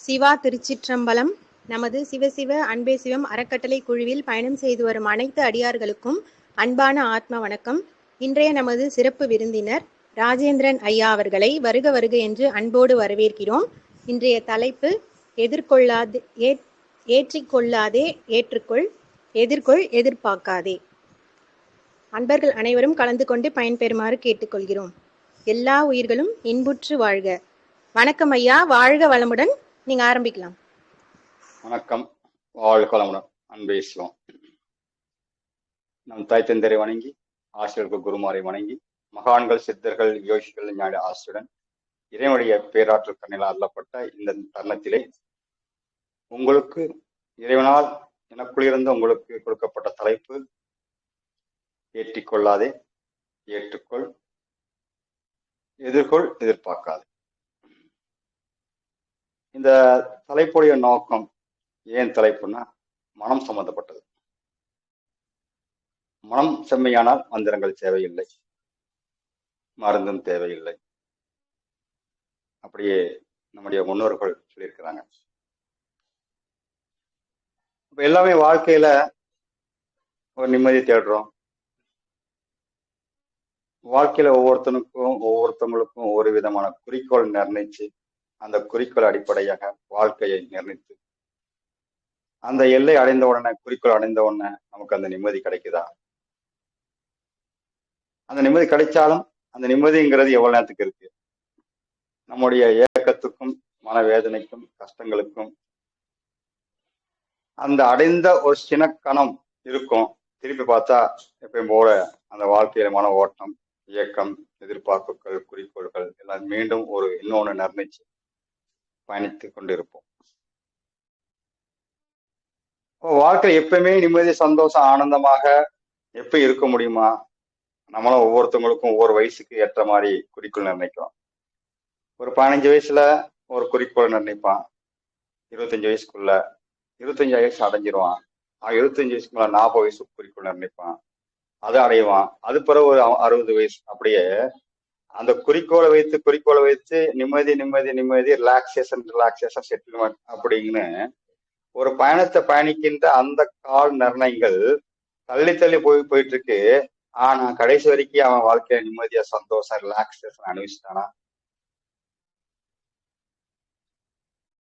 சிவா திருச்சிற்றம்பலம். நமது சிவசிவ அன்பே சிவம் அறக்கட்டளை குழுவில் பயணம் செய்து வரும் அனைத்து அடியார்களுக்கும் அன்பான ஆத்ம வணக்கம். இன்றைய நமது சிறப்பு விருந்தினர் ராஜேந்திரன் ஐயா அவர்களை வருக வருக என்று அன்போடு வரவேற்கிறோம். இன்றைய தலைப்பு ஏற்றிக்கொள்ளாதே ஏற்றுக்கொள், எதிர்கொள் எதிர்பார்க்காதே. அன்பர்கள் அனைவரும் கலந்து கொண்டு பயன்பெறுமாறு கேட்டுக்கொள்கிறோம். எல்லா உயிர்களும் இன்புற்று வாழ்க. வணக்கம் ஐயா, வாழ்க வளமுடன். நீங்க ஆரம்பிக்கலாம். வணக்கம், வாழ்க வளமுடன். அன்பே சிவம். நம் தாய் தந்தரை வணங்கி, ஆசிரியர்கள் குருமாரை வணங்கி, மகான்கள் சித்தர்கள் யோகிகள் ஞான ஆசிரியருடன் இறைவனுடைய பேராற்றல் கண்ணில் அருளப்பட்ட இந்த தருணத்திலே உங்களுக்கு இறைவனால் எனக்குள்ளிருந்து உங்களுக்கு கொடுக்கப்பட்ட தலைப்பு ஏற்றிக்கொள்ளாதே ஏற்றுக்கொள், எதிர்கொள் எதிர்பார்க்காதே. இந்த தலைப்புடைய நோக்கம் ஏன் தலைப்புன்னா, மனம் சம்பந்தப்பட்டது. மனம் செம்மையானால் மந்திரங்கள் தேவையில்லை, மருந்தும் தேவையில்லை. அப்படியே நம்முடைய முன்னோர்கள் சொல்லியிருக்கிறாங்க. இப்ப எல்லாமே வாழ்க்கையில ஒரு நிம்மதி தேடுறோம். வாழ்க்கையில ஒவ்வொருத்தவங்களுக்கும் ஒரு விதமான குறிக்கோள் நிர்ணயிச்சு, அந்த குறிக்கோள் அடிப்படையாக வாழ்க்கையை நிர்ணயித்து, அந்த எல்லை அடைந்த உடனே, குறிக்கோள் அடைந்த உடனே நமக்கு அந்த நிம்மதி கிடைக்குதா? அந்த நிம்மதி கிடைச்சாலும் அந்த நிம்மதிங்கிறது எவ்வளவு நேரத்துக்கு இருக்கு? நம்முடைய ஏக்கத்துக்கும் மனவேதனைக்கும் கஷ்டங்களுக்கும் அந்த அடைந்த ஒரு சினக்கணம் இருக்கும். திருப்பி பார்த்தா எப்பயும் போல அந்த வாழ்க்கையில மன ஓட்டம், இயக்கம், எதிர்பார்ப்புகள், குறிக்கோள்கள் எல்லாம் மீண்டும் ஒரு இன்னொன்று நிர்ணயிச்சு பயணித்து கொண்டிருப்போம். வாழ்க்கை எப்பயுமே நிம்மதி, சந்தோஷம், ஆனந்தமாக எப்ப இருக்க முடியுமா? நம்மளும் ஒவ்வொருத்தவங்களுக்கும் ஒவ்வொரு வயசுக்கு ஏற்ற மாதிரி குறிக்கோள் நிர்ணயிக்கிறோம். ஒரு 15 வயசுல ஒரு குறிக்கோள் நிர்ணயிப்பான். 25 வயசுக்குள்ள 25 வயசு அடைஞ்சிருவான். 25 வயசுக்கு மேல 40 வயசுக்கு குறிக்கோள் நிர்ணயிப்பான். அதை அடைவான். அது பிறகு ஒரு 60 வயசு. அப்படியே அந்த குறிக்கோளை வைத்து நிம்மதி நிம்மதி நிம்மதி, ரிலாக்ஸேஷன் செட்டில்மெண்ட் அப்படின்னு ஒரு பயணத்தை பயணிக்கின்ற அந்த கால் நிர்ணயங்கள் தள்ளி தள்ளி போயிட்டு இருக்கு. ஆனா கடைசி வரைக்கும் அவன் வாழ்க்கையில நிம்மதியா, சந்தோஷம், ரிலாக்ஸேஷன் அனுபவிச்சுட்டானா?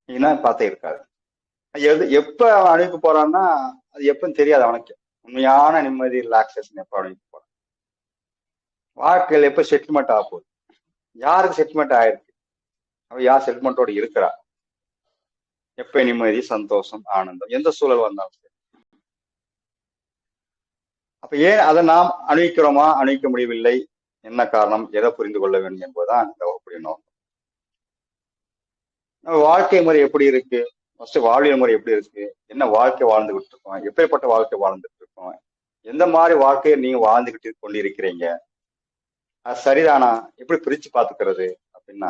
இன்னும் பார்த்தே இருக்காது. எப்ப அவன் அனுப்பி போறான்னா அது எப்பன்னு தெரியாது அவனுக்கு. உண்மையான நிம்மதி, ரிலாக்ஸேஷன் எப்ப அனுப்பி போறான்? வாழ்க்கையில் எப்ப செட்டில்மெண்ட் ஆக போகுது? யாருக்கு செட்டில்மெண்ட் ஆயிருக்கு? அவ யார் செட்டில்மெண்டோட இருக்கிறா? எப்ப நிம்மதி, சந்தோஷம், ஆனந்தம் எந்த சூழல் வந்தாலும் சரி. அப்ப ஏன் அதை நாம் அணிவிக்கிறோமா, அணிவிக்க முடியவில்லை? என்ன காரணம்? எதை புரிந்து கொள்ள வேண்டும் என்பதுதான் இந்த வகுப்புடைய நோக்கம். வாழ்க்கை முறை எப்படி இருக்கு? ஃபர்ஸ்ட் வாழ்வியல் முறை எப்படி இருக்கு? என்ன வாழ்க்கை வாழ்ந்துகிட்டு இருக்கோம்? எப்பேற்பட்ட வாழ்க்கை வாழ்ந்துட்டு இருக்கோம்? எந்த மாதிரி வாழ்க்கையை நீங்க வாழ்ந்துகிட்டு கொண்டிருக்கிறீங்க? அது சரிதானா? எப்படி பிரிச்சு பாத்துக்கிறது அப்படின்னா,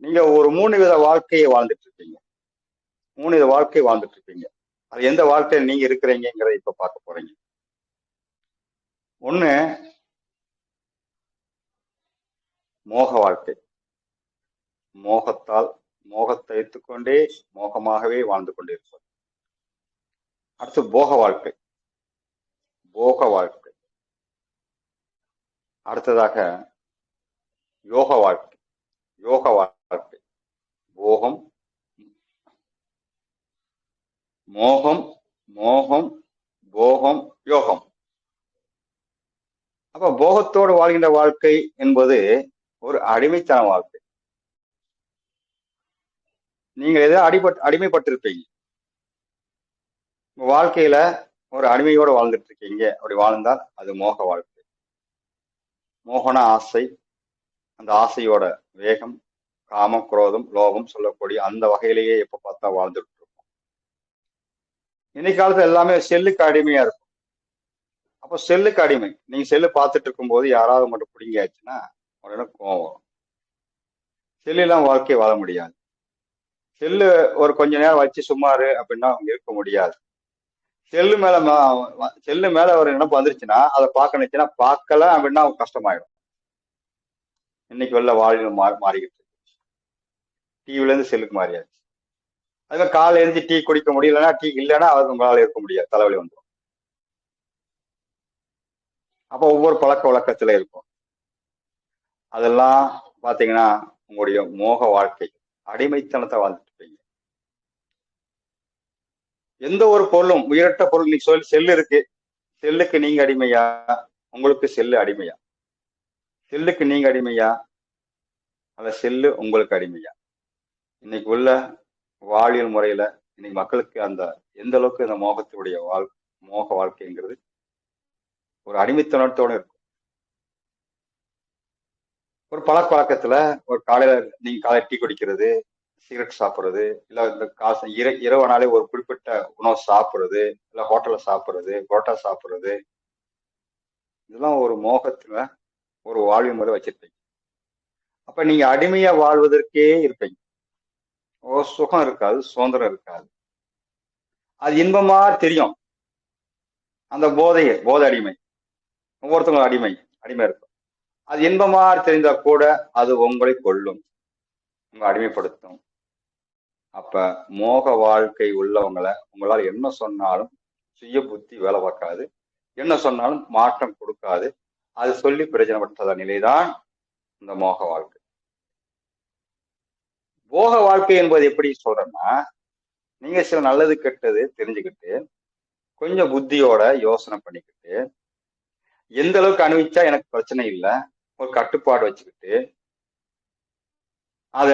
நீங்க ஒரு 3 வித வாழ்க்கையை வாழ்ந்துட்டு இருப்பீங்க. 3 வித வாழ்க்கை வாழ்ந்துட்டு இருப்பீங்க. அது எந்த வாழ்க்கையில் நீங்க இருக்கிறீங்கிறத இப்ப பார்க்க போறீங்க. ஒண்ணு, மோக வாழ்க்கை. மோகத்தை வைத்துக்கொண்டே மோகமாகவே வாழ்ந்து கொண்டிருப்பது. அடுத்து போக வாழ்க்கை. அடுத்ததாக யோக வாழ்க்கை. போகம், மோகம், போகம், யோகம். அப்ப போகத்தோடு வாழ்கின்ற வாழ்க்கை என்பது ஒரு அடிமைத்தன வாழ்க்கை. நீங்க எதோ அடிமைப்பட்டிருப்பீங்க. வாழ்க்கையில ஒரு அடிமையோடு வாழ்ந்துட்டு இருக்கீங்க. அப்படி வாழ்ந்தால் அது மோக வாழ்க்கை. மோகன ஆசை, அந்த ஆசையோட வேகம், காமம், குரோதம், லோகம் சொல்லக்கூடிய அந்த வகையிலேயே எப்ப பார்த்தா வாழ்ந்துட்டு இருக்கோம். இன்னைக்கு காலத்துல எல்லாமே செல்லுக்கு அடிமையா இருக்கும். அப்போ செல்லுக்கு அடிமை. நீங்க செல்லு பார்த்துட்டு இருக்கும்போது யாராவது மட்டும் பிடிங்கியாச்சுன்னா உடனே கோவம் வரும். செல்லுலாம் வாழ்க்கை வாழ முடியாது. செல்லு ஒரு கொஞ்ச நேரம் வச்சு சும்மாரு அப்படின்னா அவங்க இருக்க முடியாது. செல்லு மேல ஒரு நினைப்பு வந்துருச்சுன்னா அதை பார்க்க நினைச்சுன்னா பார்க்கல அப்படின்னா அவங்க கஷ்டமாயிடும். இன்னைக்கு வெளில வாழ்வு மாறிக்கிட்டு இருக்கு. டிவில இருந்து செல்லுக்கு மாறியாச்சு. அதுமாதிரி காலைல எழுந்து டீ குடிக்க முடியலன்னா, டீ இல்லைன்னா அது உங்களால இருக்க முடியாது, தலைவலி வந்துடும். அப்போ ஒவ்வொரு பழக்க வழக்கத்துல இருக்கும். அதெல்லாம் பாத்தீங்கன்னா உங்களுடைய மோக வாழ்க்கை, அடிமைத்தனத்தை வாழ்ந்துட்டு இருப்பீங்க. எந்த ஒரு பொருளும், உயிரற்ற பொருள், நீ செல்லு இருக்கு, செல்லுக்கு நீங்க அடிமையா, உங்களுக்கு செல்லு அடிமையா? செல்லுக்கு நீங்க அடிமையா, அல்ல செல்லு உங்களுக்கு அடிமையா? இன்னைக்கு உள்ள வாழ்வியல் முறையில இன்னைக்கு மக்களுக்கு அந்த எந்த அளவுக்கு இந்த மோகத்துடைய மோக வாழ்க்கைங்கிறது ஒரு அடிமைத்தனத்தோட இருக்கும். ஒரு பழக்க வழக்கத்துல ஒரு காலையில நீங்க காலை டீ குடிக்கிறது, சிகரெட் சாப்பிட்றது, இல்ல இந்த காசு இரவுனாலே ஒரு குறிப்பிட்ட உணவு சாப்பிட்றது, இல்ல ஹோட்டல்ல சாப்பிட்றது, புரோட்டா சாப்பிட்றது, இதெல்லாம் ஒரு மோகத்துல ஒரு வாழ்வு முறை வச்சிருப்பீங்க. அப்ப நீங்க அடிமையா வாழ்வதற்கே இருப்பீங்க. சுகம் இருக்காது, சுதந்திரம் இருக்காது. அது இன்பமா தெரியும். அந்த போதை அடிமை, ஒவ்வொருத்தவங்களும் அடிமை இருக்கும். அது இன்பமா தெரிந்தா கூட அது உங்களை கொல்லும், உங்களை அடிமைப்படுத்தும். அப்ப மோக வாழ்க்கை உள்ளவங்களை உங்களால் என்ன சொன்னாலும் சுய புத்தி வேலை பார்க்காது, என்ன சொன்னாலும் மாற்றம் கொடுக்காது. அது சொல்லி பிரயோஜனப்பட்ட நிலைதான் இந்த மோக வாழ்க்கை. போக வாழ்க்கை என்பது எப்படி சொல்றேன்னா, நீங்க சில நல்லது கெட்டது தெரிஞ்சுக்கிட்டு கொஞ்சம் புத்தியோட யோசனை பண்ணிக்கிட்டு எந்த அளவுக்கு அனுபவிச்சா எனக்கு பிரச்சனை இல்லை, ஒரு கட்டுப்பாடு வச்சுக்கிட்டு அத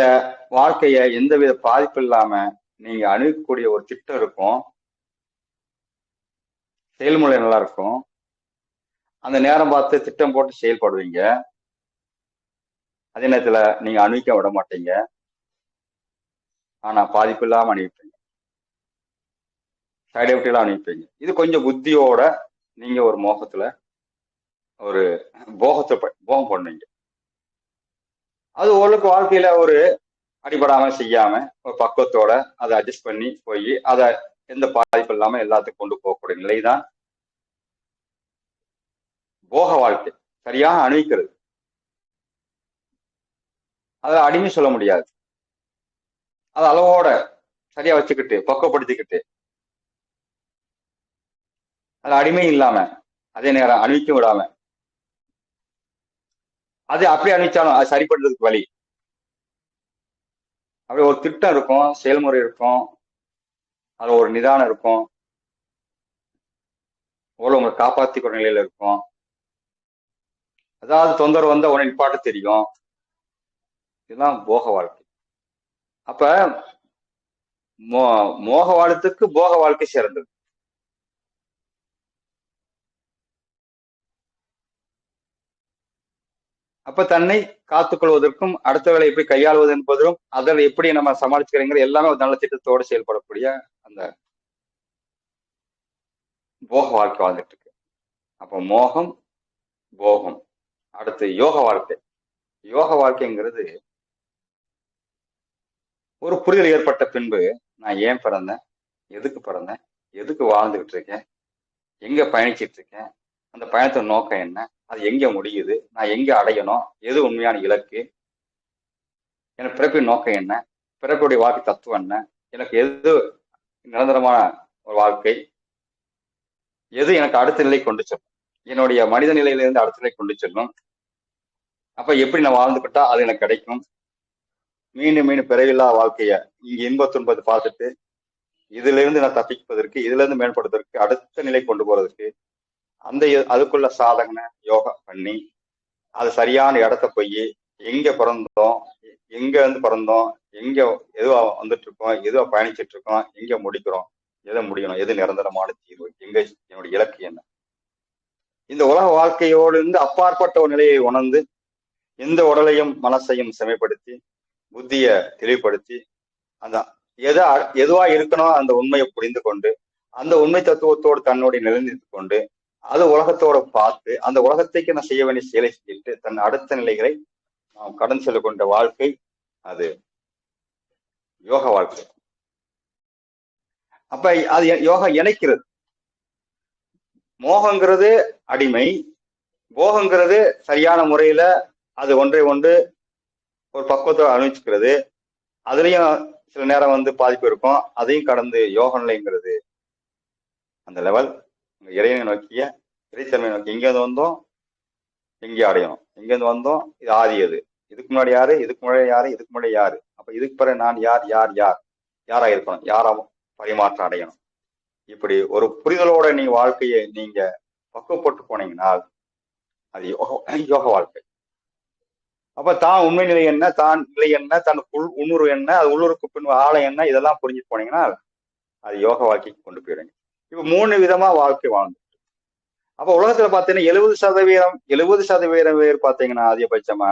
வாழ்க்கைய எந்தவித பாதிப்பு இல்லாம நீங்க அணுகக்கூடிய ஒரு திட்டம் இருக்கும், செயல்முறை நல்லா இருக்கும். அந்த நேரம் பார்த்து திட்டம் போட்டு செயல்படுவீங்க. அதே நேரத்துல நீங்க அணுவிக்க விட மாட்டீங்க, ஆனா பாதிப்பு இல்லாம அணிவிப்பீங்க, சைடு எஃபெக்ட் அணிவிப்பீங்க. இது கொஞ்சம் புத்தியோட நீங்க ஒரு மோகத்துல ஒரு போகம் பண்ணுவீங்க. அது உங்களுக்கு வாழ்க்கையில ஒரு அடிபடாம செய்யாம ஒரு பக்குவத்தோட அதை அட்ஜஸ்ட் பண்ணி போய் அதை எந்த பாதிப்பு இல்லாம எல்லாத்துக்கும் கொண்டு போகக்கூடிய நிலைதான் போக வாழ்க்கை. சரியாக அணிவிக்கிறது, அதை அடிமை சொல்ல முடியாது. அது அளவோட சரியா வச்சுக்கிட்டு பக்குவப்படுத்திக்கிட்டு அது அடிமை இல்லாம அதே நேரம் அணிவிக்க விடாம, அது அப்படியே அணிவிச்சாலும் அது சரிப்படுறதுக்கு வழி, அப்படி ஒரு திட்டம் இருக்கும், செயல்முறை இருக்கும், அது ஒரு நிதானம் இருக்கும், உங்களை காப்பாற்றிக்கிற நிலையில இருக்கும். அதாவது தொந்தரவு வந்த உடனே நிப்பாட்ட தெரியும். இதுதான் போக வாழ்க்கை. அப்ப மோக வாழ்த்துக்கு போக வாழ்க்கை சிறந்தது. அப்ப தன்னை காத்துக்கொள்வதற்கும் அடுத்தவர்களை எப்படி கையாளுவது என்பதும் அதில் எப்படி நம்ம சமாளிச்சுக்கிறீங்க எல்லாமே ஒரு நல்ல திட்டத்தோடு செயல்படக்கூடிய அந்த போக வாழ்க்கை வாழ்ந்துட்டு இருக்கு. அப்ப மோகம் போகம். அடுத்து யோக வாழ்க்கை. யோக வாழ்க்கைங்கிறது ஒரு புரிதல் ஏற்பட்ட பின்பு நான் ஏன் பிறந்தேன், எதுக்கு பிறந்தேன், எதுக்கு வாழ்ந்துகிட்டு இருக்கேன், எங்க பயணிச்சிட்டு இருக்கேன், அந்த பயணத்தின் நோக்கம் என்ன, அது எங்க முடியுது, நான் எங்க அடையணும், எது உண்மையான இலக்கு, எனக்கு பிறப்பின் நோக்கம் என்ன, பிறப்புடைய வாழ்க்கை தத்துவம் என்ன, எனக்கு எது நிரந்தரமான ஒரு வாழ்க்கை, எது எனக்கு அடுத்த நிலை கொண்டு செல்லும், என்னுடைய மனித நிலையிலிருந்து அடுத்த நிலை கொண்டு செல்லும். அப்ப எப்படி நான் வாழ்ந்துக்கிட்டா அது எனக்கு கிடைக்கும். மீண்டும் மீண்டும் பிறவில்லா வாழ்க்கைய இங்க இன்ப துன்பத்தை பார்த்துட்டு இதுல இருந்து நான் தப்பிப்பதற்கு, இதுல இருந்து மேம்படுத்துவதற்கு, அடுத்த நிலை கொண்டு போறதுக்கு அந்த அதுக்குள்ள சாதகனை யோகா பண்ணி அது சரியான இடத்த போய் எங்க பிறந்தோம், எங்க இருந்து பிறந்தோம், எங்க எதுவா வந்துட்டு இருக்கோம், எதுவா பயணிச்சுட்டு இருக்கோம், எங்க முடிக்கிறோம், எதை முடியணும், எது நிரந்தரமான தீர்வு, எங்க என்னுடைய இலக்கு என்ன, இந்த உலக வாழ்க்கையோடு இருந்து அப்பாற்பட்ட ஒரு நிலையை உணர்ந்து எந்த உடலையும் மனசையும் செமைப்படுத்தி புத்திய தெளிவுபடுத்தி அந்த எதுவா இருக்கணும் அந்த உண்மையை புரிந்து கொண்டு அந்த உண்மை தத்துவத்தோடு தன்னுடைய நிலைநிறுத்தி கொண்டு அது உலகத்தோட பார்த்து அந்த உலகத்தைக்கு நான் செய்ய வேண்டிய செயலை செஞ்சுட்டு தன் அடுத்த நிலைகளை நாம் கடந்து செல்ல கொண்ட வாழ்க்கை அது யோக வாழ்க்கை. அப்ப அது யோகா இணைக்கிறது. மோகங்கிறது அடிமை, போகங்கிறது சரியான முறையில அது ஒன்றை ஒன்று ஒரு பக்குவத்தை அனுபவிச்சுக்கிறது. அதுலயும் சில நேரம் வந்து பாதிப்பு இருக்கும். அதையும் கடந்து யோக நிலைங்கிறது அந்த லெவல் இறைவனை நோக்கிய இறைத்தன்மை நோக்கி எங்கேருந்து வந்தோம், எங்கே அடையணும், எங்கேருந்து வந்தோம், இது ஆதி எது, இதுக்கு முன்னாடி யாரு, இதுக்கு முன்னாடி யாரு, இதுக்கு முன்னாடி யாரு, அப்ப இதுக்கு பிறகு நான் யார், யார் யார் யாரா இருக்கணும், யாரா பரிமாற்றம் அடையணும். இப்படி ஒரு புரிதலோட நீங்க வாழ்க்கையை நீங்க பக்குவப்பட்டு போனீங்கன்னா அது யோக வாழ்க்கை. அப்ப தான் உண்மை நிலை என்ன, தான் நிலை என்ன, தன் உணர்வு என்ன, அது உள்ளூருக்கு பின் ஆழம் என்ன, இதெல்லாம் புரிஞ்சு போனீங்கன்னா அது யோக வாழ்க்கைக்கு கொண்டு போயிடுங்க. இப்ப 3 விதமா வாழ்க்கை வாழ்ந்து. அப்ப உலகத்துல பாத்தீங்கன்னா 70% பேர் பாத்தீங்கன்னா அதிகபட்சமா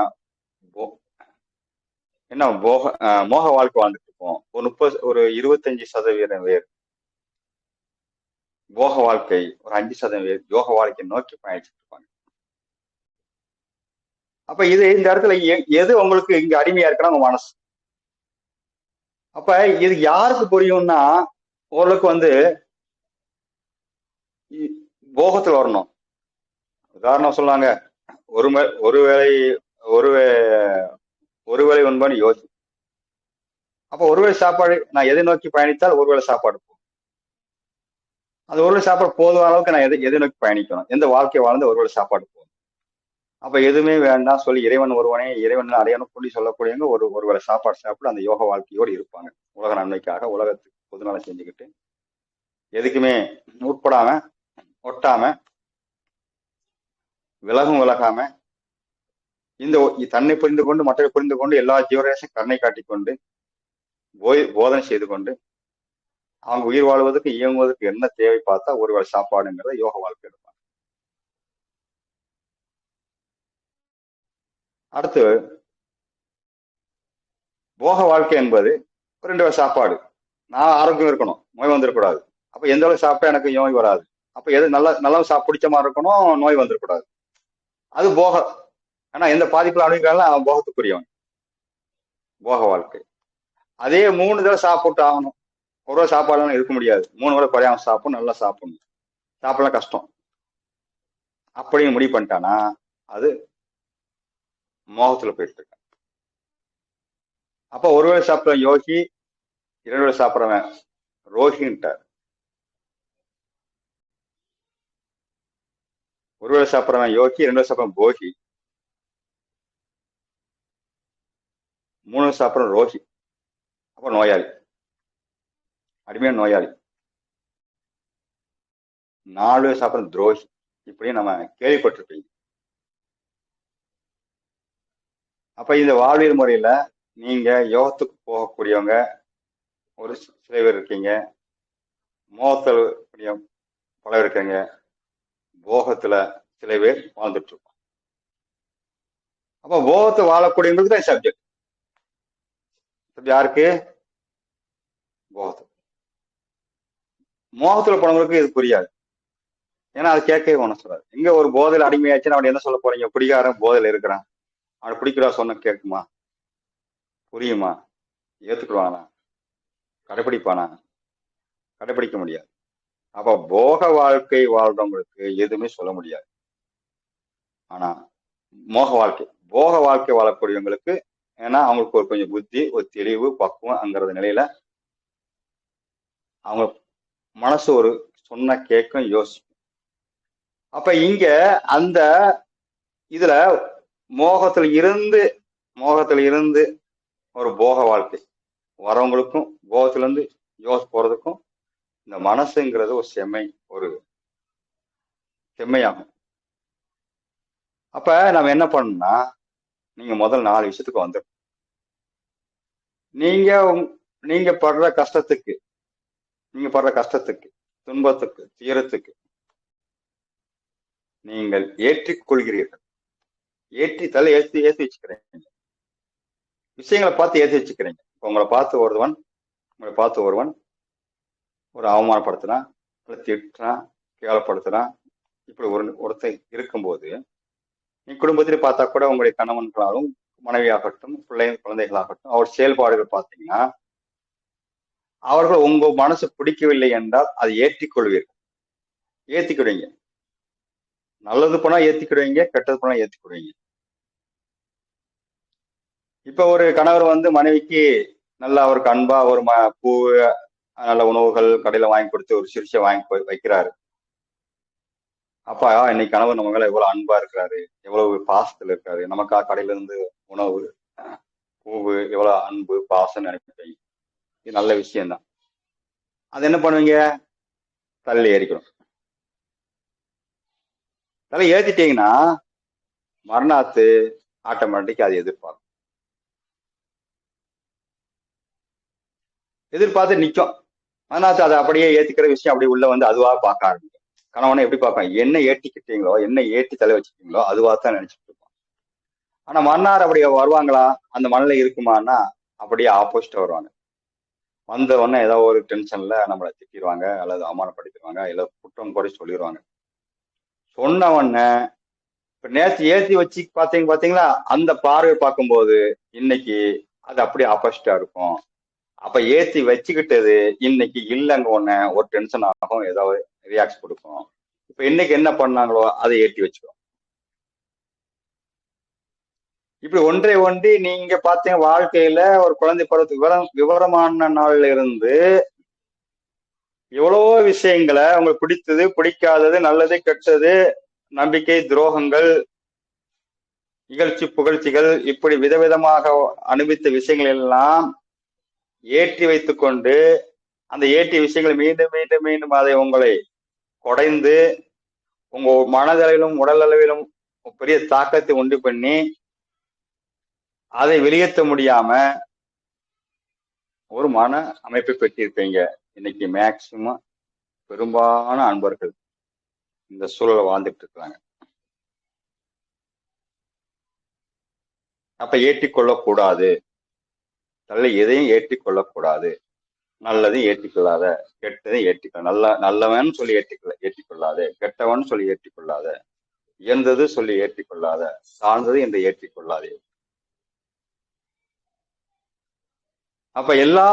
என்ன மோக வாழ்க்கை வாழ்ந்துட்டு இருக்கோம். ஒரு 25% பேர் போக வாழ்க்கை, ஒரு 5% பேர் யோக வாழ்க்கை நோக்கி பயணிச்சுட்டு இருப்பாங்க. அப்ப இது இந்த இடத்துல எது உங்களுக்கு இங்க அடிமையா இருக்குன்னா உங்க மனசு. அப்ப இது யாருக்கு புரியும்னா ஓரளவுக்கு வந்து போகத்துல வரணும். உதாரணம் சொல்லாங்க, ஒருவேளை உண்பன்னு யோசி. அப்ப ஒருவேளை சாப்பாடு நான் எதை நோக்கி பயணித்தால் ஒருவேளை சாப்பாடு போகும். அந்த ஒருவேளை சாப்பாடு போதும் அளவுக்கு நான் எதை நோக்கி பயணிக்கணும், எந்த வாழ்க்கை வாழ்ந்து ஒருவேளை சாப்பாடு போகும். அப்ப எதுவுமே வேண்டாம் சொல்லி இறைவன் ஒருவனே, இறைவன் அடையணும் சொல்லி சொல்லக்கூடியவங்க ஒருவேளை சாப்பாடு சாப்பிட்டு அந்த யோக வாழ்க்கையோடு இருப்பாங்க. உலக நன்மைக்காக உலகத்துக்கு பொதுநலம் செஞ்சுக்கிட்டு எதுக்குமே உட்படாம ஒட்டாம விலகாம இந்த தன்னை புரிந்து கொண்டு மற்றவை புரிந்து கொண்டு எல்லா ஜீவரேசையும் கருணை காட்டிக்கொண்டு போதனை செய்து கொண்டு அவங்க உயிர் வாழ்வதற்கு இயங்குவதற்கு என்ன தேவை பார்த்தா ஒருவேளை சாப்பாடுங்கிறத யோக வாழ்க்கை எடுப்பாங்க. அடுத்து போக வாழ்க்கை என்பது 2 வேளை சாப்பாடு. நான் ஆரோக்கியம் இருக்கணும், நோய் வந்துடக்கூடாது. அப்ப எந்த அளவுக்கு சாப்பிட்டா எனக்கு நோய் வராது, அப்ப எது நல்லா பிடிச்ச மாதிரி இருக்கணும், நோய் வந்துடக்கூடாது. அது போக. ஆனா எந்த பாதிப்புல அணுகிறாலும் அவன் போகத்துக்குரியவன். போக வாழ்க்கை. அதே 3 தடவை சாப்பிட்டு ஆகணும், ஒரு வேளை சாப்பாடுலாம் இருக்க முடியாது, 3 வேளை குறையாம சாப்பிடணும், நல்லா சாப்பிடணும், சாப்பிடலாம் கஷ்டம் அப்படின்னு முடிவு பண்ணிட்டானா அது மோகத்துல போயிட்டு இருக்க. அப்ப ஒருவேளை சாப்பிட்றவன் யோகி, 2 வேளை சாப்பிட்றவன் ரோஹின்ட்டார். ஒருவேளை சாப்பிட்றவன் யோகி, 2 வேளை சாப்பிட்றவன் போகி, 3 வேளை சாப்பிட்றவன் ரோஹி. அப்ப நோயாளி, அடிமையான நோயாளி. 4 வேளை சாப்பிட்றவன் துரோகி. இப்படியும் நம்ம கேள்விப்பட்டிருப்பீங்க. அப்ப இந்த வாழ்வியல் முறையில நீங்க யோகத்துக்கு போகக்கூடியவங்க ஒரு சில பேர் இருக்கீங்க, மோகத்தில் பல பேர் இருக்கீங்க, போகத்துல சில பேர் வாழ்ந்துட்டு இருக்கோம். அப்ப போகத்தை வாழக்கூடியவங்களுக்கு தான் சப்ஜெக்ட். யாருக்கு? போகத்துல. மோகத்துல போனவங்களுக்கு இது புரியாது, ஏன்னா அது கேட்கவே மனசு வராது. எங்க ஒரு போதையில் அடிமையாச்சுன்னு அவன் என்ன சொல்ல போறீங்க, குடிகாரன் போதையில இருக்கிறான், அவனை பிடிக்கிறா சொன்ன கேட்குமா, புரியுமா, ஏத்துக்குவானா, கடைபிடிப்பானா? கடைபிடிக்க முடியாது. அப்ப போக வாழ்க்கை வாழ்றவங்களுக்கு எதுவுமே சொல்ல முடியாது. ஆனா போக வாழ்க்கை வாழக்கூடியவங்களுக்கு, ஏன்னா அவங்களுக்கு ஒரு கொஞ்சம் புத்தி, ஒரு தெளிவு, பக்குவம் அங்கிறது நிலையில அவங்க மனசு ஒரு சொன்ன கேட்கும், யோசிக்கும். அப்ப இங்க அந்த இதுல மோகத்துல இருந்து ஒரு போக வாழ்க்கை வரவங்களுக்கும் போகத்துல இருந்து யோசி போறதுக்கும் இந்த மனசுங்கிறது ஒரு செம்மையாகும். அப்ப நம்ம என்ன பண்ணணும்னா, நீங்க முதல் 4 விஷயத்துக்கு வந்துடும். நீங்க படுற கஷ்டத்துக்கு, துன்பத்துக்கு, தீரத்துக்கு நீங்கள் ஏற்றிக்கொள்கிறீர்கள். ஏற்றி வச்சுக்கிறீங்க. விஷயங்களை பார்த்து ஏற்றி வச்சுக்கிறீங்க. உங்களை பார்த்து ஒருவன் ஒரு அவமானப்படுத்துறான், திட்டுறான், கேவலப்படுத்துறான், இப்படி ஒருத்தர் இருக்கும்போது நீ குடும்பத்திலே பார்த்தா கூட உங்களுடைய கணவன்களாலும் மனைவியாகட்டும் குழந்தைகளாகட்டும் அவர் செயல்பாடுகள் பார்த்தீங்கன்னா அவர்கள் உங்க மனசு பிடிக்கவில்லை என்றால் அதை ஏத்திக்கிடுவீங்க. நல்லது போனா ஏத்திக்கிடுவீங்க, கெட்டது போனா ஏத்திக்கிடுவீங்க. இப்ப ஒரு கணவர் வந்து மனைவிக்கு நல்லா அவருக்கு அன்பா ஒரு பூ, நல்ல உணவுகள் கடையில வாங்கி கொடுத்து ஒரு சிரிச்சை வாங்கி வைக்கிறாரு. அப்பா இன்னைக்கு கணவர் நம்ம மேல எவ்வளவு அன்பா இருக்கிறாரு, எவ்வளவு பாசத்துல இருக்காரு, நமக்காக கடையில இருந்து உணவு, பூவு, எவ்வளவு அன்பு பாசம் நினைப்பீங்க. இது நல்ல விஷயம்தான். அது என்ன பண்ணுவீங்க? தலையில ஏறிக்கணும். தலை ஏத்திட்டீங்கன்னா மறுநாத்து ஆட்டோமேட்டிக்கா அது எதிர்பார்த்து நிற்கும். மறுநாத்து அதை அப்படியே ஏத்திக்கிற விஷயம் அப்படி உள்ள வந்து அதுவா பார்க்க ஆரம்பிக்கும். கணவனை எப்படி பார்ப்பாங்க? என்ன ஏற்றிக்கிட்டீங்களோ, என்ன ஏற்றி தலை வச்சுக்கிட்டீங்களோ அதுவா தான் நினைச்சிட்டு இருப்போம். ஆனா மறுநாள் அப்படி வருவாங்களா? அந்த மனநிலை இருக்குமான்னா அப்படியே ஆப்போசிட்டா வருவாங்க. வந்த உடனே ஏதோ ஒரு டென்ஷன்ல நம்மளை திட்டிடுவாங்க, அல்லது அவமானப்படுத்திடுவாங்க, இல்லை குற்றம் குறை சொல்லிடுவாங்க. சொன்ன உடனே இப்ப நேற்று ஏற்றி வச்சு பாத்தீங்களா, அந்த பார்வை பார்க்கும்போது இன்னைக்கு அது அப்படியே ஆப்போசிட்டா இருக்கும். அப்ப ஏற்றி வச்சுக்கிட்டது இன்னைக்கு இல்லைங்க உடனே ஒரு டென்ஷன் ஆகும், ஏதாவது ரியாக்ட் கொடுக்கும். இப்ப இன்னைக்கு என்ன பண்ணாங்களோ அதை ஏற்றி வச்சுக்கணும். இப்படி ஒன்றை ஒன்றி நீங்க பாத்தீங்க வாழ்க்கையில ஒரு குழந்தை பருவத்துக்கு விவரமான நாள்ல இருந்து எவ்வளவோ விஷயங்களை உங்களுக்கு பிடித்தது பிடிக்காதது, நல்லது கெட்டது, நம்பிக்கை துரோகங்கள், இகழ்ச்சி புகழ்ச்சிகள், இப்படி விதவிதமாக அனுபவித்த விஷயங்கள் எல்லாம் ஏற்றி வைத்து கொண்டு அந்த ஏற்றிய விஷயங்களை மீண்டும் மீண்டும் மீண்டும் அதை உங்களை குடைந்து உங்க மனதளவிலும் உடல் அளவிலும் பெரிய தாக்கத்தை உண்டு பண்ணி அதை வெளியேற்ற முடியாம ஒரு மன அமைப்பை பெற்றிருப்பீங்க. இன்னைக்கு மேக்சிமம் பெரும்பாலான அன்பர்கள் இந்த சூழலை வாழ்ந்துட்டு இருக்கிறாங்க. அப்ப ஏற்றிக்கொள்ளக்கூடாது, தலை எதையும் ஏற்றிக்கொள்ளக்கூடாது. நல்லதையும் ஏற்றிக்கொள்ளாத, கெட்டதையும் ஏற்றிக்கொள்ள, நல்லவன் சொல்லி ஏற்றிக்கொள்ளாத, கெட்டவன் சொல்லி ஏற்றிக்கொள்ளாத, இயர்ந்தது சொல்லி ஏற்றிக்கொள்ளாத, சார்ந்தது என்று ஏற்றிக்கொள்ளாதே. அப்ப எல்லா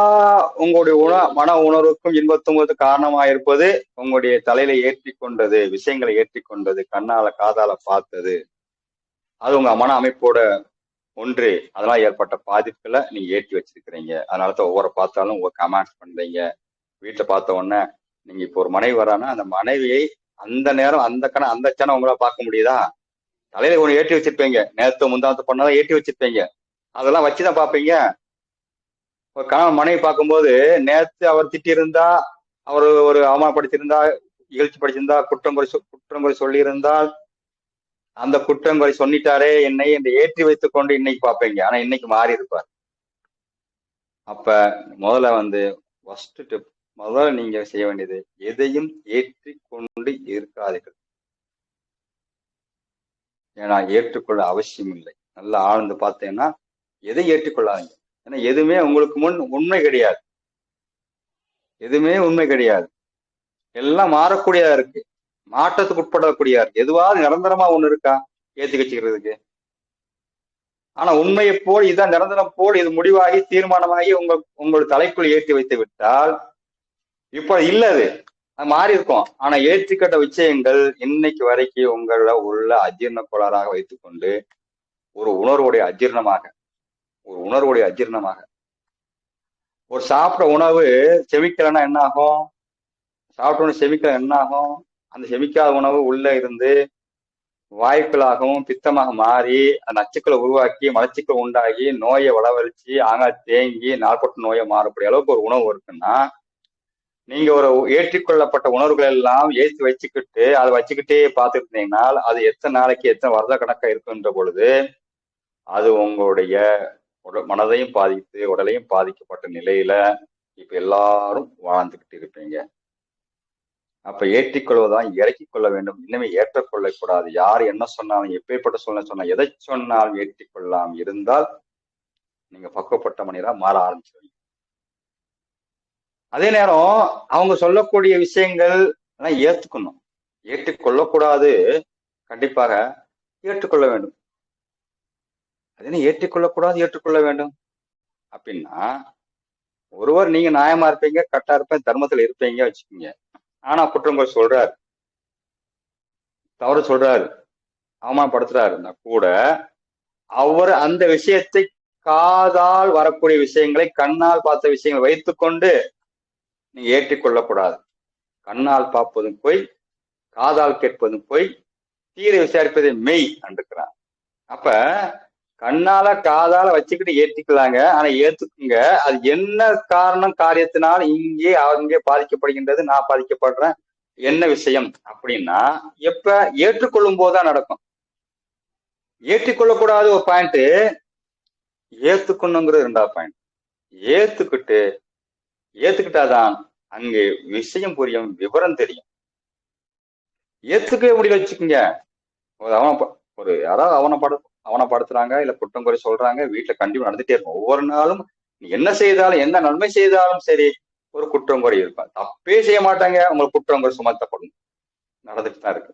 உங்களுடைய மன உணர்வுக்கும் இன்பத்தும் காரணமாயிருப்பது உங்களுடைய தலையில ஏற்றிக்கொண்டது, விஷயங்களை ஏற்றிக்கொண்டது, கண்ணால காதால பார்த்தது, அது உங்க மன அமைப்போட ஒன்று. அதனால ஏற்பட்ட பாதிப்புகளை நீங்க ஏற்றி வச்சிருக்கிறீங்க. அதனாலதான் ஒவ்வொரு பார்த்தாலும் ஒவ்வொரு கமெண்ட்ஸ் பண்றீங்க. வீட்டுல பார்த்த உடனே நீங்க இப்போ ஒரு மனைவி வரானா அந்த மனைவியை அந்த நேரம் அந்த சனம் உங்களால பார்க்க முடியுதா? தலையில ஒண்ணு ஏற்றி வச்சிருப்பீங்க, நேரத்தை முந்தானத்தை பண்ணாதான் ஏற்றி வச்சிருப்பீங்க, அதெல்லாம் வச்சுதான் பார்ப்பீங்க. ஒரு கணவன் மனைவி பார்க்கும்போது நேற்று அவர் திட்டியிருந்தா, அவர் ஒரு அவமானப்படுத்தியிருந்தா, இகழ்ச்சி படிச்சிருந்தா, குற்றம் குறை சொல்லியிருந்தால், அந்த குற்றம் குறை சொன்னிட்டாரே என்னை என்று ஏற்றி வைத்துக் கொண்டு இன்னைக்கு பார்ப்பீங்க. ஆனா இன்னைக்கு மாறி இருப்பார். அப்ப முதல்ல ஃபர்ஸ்ட் டிப், முதல்ல நீங்க செய்ய வேண்டியது எதையும் ஏற்றி கொண்டு இருக்காதீர்கள். ஏன்னா ஏற்றுக்கொள்ள அவசியம் இல்லை. நல்லா ஆழ்ந்து பார்த்தேன்னா எதையும் ஏற்றுக்கொள்ளாதீங்க. ஏன்னா எதுவுமே உங்களுக்கு முன் உண்மை கிடையாது, எதுவுமே உண்மை கிடையாது. எல்லாம் மாறக்கூடியதா இருக்கு, மாற்றத்துக்கு உட்படக்கூடியதா இருக்கு. எதுவாவது நிரந்தரமா ஒண்ணு இருக்கா ஏற்றி வச்சுக்கிறதுக்கு? ஆனா உண்மையை போல் இதுதான் நிரந்தரம் போல் இது முடிவாகி தீர்மானமாகி உங்கள் தலைக்குள் ஏற்றி வைத்து விட்டால் இப்போ இல்ல, அது மாறி இருக்கும். ஆனா ஏற்றிக்கட்ட விஷயங்கள் இன்னைக்கு வரைக்கும் உங்கள உள்ள அஜீர்ண கோளாறாக வைத்துக்கொண்டு ஒரு உணர்வுடைய அஜீர்ணமாக ஒரு சாப்பிட்ட உணவு செமிக்கலைன்னா என்ன ஆகும்? சாப்பிட்ட உணவு செமிக்கல என்ன ஆகும்? அந்த செமிக்காத உணவு உள்ள இருந்து வாய்ப்புகளாகவும் பித்தமாக மாறி நச்சுக்களை உருவாக்கி மலச்சிக்கல் உண்டாகி நோயை வளவழிச்சு தேங்கி நாள்பட்ட நோயை மாறக்கூடிய அளவுக்கு ஒரு உணவு இருக்குன்னா, நீங்க ஒரு ஏற்றிக்கொள்ளப்பட்ட உணர்வுகள் எல்லாம் ஏற்றி வச்சுக்கிட்டு அதை வச்சுக்கிட்டே பார்த்துட்டு இருந்தீங்கன்னா அது எத்தனை நாளைக்கு எத்தனை வருட கணக்கா இருக்குன்ற பொழுது அது உங்களுடைய மனதையும் பாதித்து உடலையும் பாதிக்கப்பட்ட நிலையில இப்ப எல்லாரும் வாழ்ந்துகிட்டு இருப்பீங்க. அப்ப ஏற்றிக்கொள்வதான் இறக்கிக் கொள்ள வேண்டும், இன்னுமே ஏற்றக்கொள்ளக்கூடாது. யார் என்ன சொன்னாலும் எப்பேற்பட்ட சொன்னா எதை சொன்னாலும் ஏற்றிக்கொள்ளாம இருந்தால் நீங்க பக்குவப்பட்ட மனிதரா மாற ஆரம்பிச்சிருவீங்க. அதே நேரம் அவங்க சொல்லக்கூடிய விஷயங்கள் எல்லாம் ஏற்றுக்கணும், ஏற்றுக்கொள்ளக்கூடாது, கண்டிப்பாக ஏற்றுக்கொள்ள வேண்டும். அதே ஏற்றுக்கொள்ளக்கூடாது ஏற்றுக்கொள்ள வேண்டும் அப்படின்னா, ஒருவர் நீங்க நியாயமா இருப்பீங்க, கரெக்டா இருப்பேன், தர்மத்துல இருப்பீங்க வச்சுக்கோங்க. ஆனா குற்றங்கள் சொல்றாரு, தவறு சொல்றாரு, அவமானப்படுத்துறாருன்னா கூட அவர் அந்த விஷயத்தை காதால் வரக்கூடிய விஷயங்களை, கண்ணால் பார்த்த விஷயங்களை வைத்துக்கொண்டு நீ ஏற்றிக்கொள்ளக்கூடாது. கண்ணால் பார்ப்பதும் பொய், காதால் கேட்பதும் பொய், தீர விசாரிப்பதை மெய் என்றுக்கிறான். அப்ப கண்ணால காதால வச்சுக்கிட்டு ஏற்றிக்கலாங்க, ஆனா ஏத்துக்குங்க. அது என்ன காரணம், காரியத்தினால் இங்கே அங்கே பாதிக்கப்படுகின்றது, நான் பாதிக்கப்படுறேன், என்ன விஷயம் அப்படின்னா எப்ப ஏற்றுக்கொள்ளும் போதுதான் நடக்கும். ஏற்றிக்கொள்ளக்கூடாது ஒரு பாயிண்ட், ஏத்துக்கணுங்கிறது 2வது பாயிண்ட். ஏத்துக்கிட்டாதான் அங்கே விஷயம் புரியும், விவரம் தெரியும். ஏத்துக்கவே முடியல வச்சுக்கோங்க, ஒரு யாராவது அவனப்படுத்துறாங்க, இல்ல குற்றம் குறை சொல்றாங்க, வீட்டுல கண்டிப்பா நடந்துட்டே இருக்கும். ஒவ்வொரு நாளும் நீ என்ன செய்தாலும், என்ன நன்மை செய்தாலும் சரி, ஒரு குற்றம் குறை இருப்பாங்க. தப்பே செய்ய மாட்டாங்க, உங்களுக்கு குற்றம் குறை சுமத்தப்படும், நடந்துட்டு தான் இருக்கு.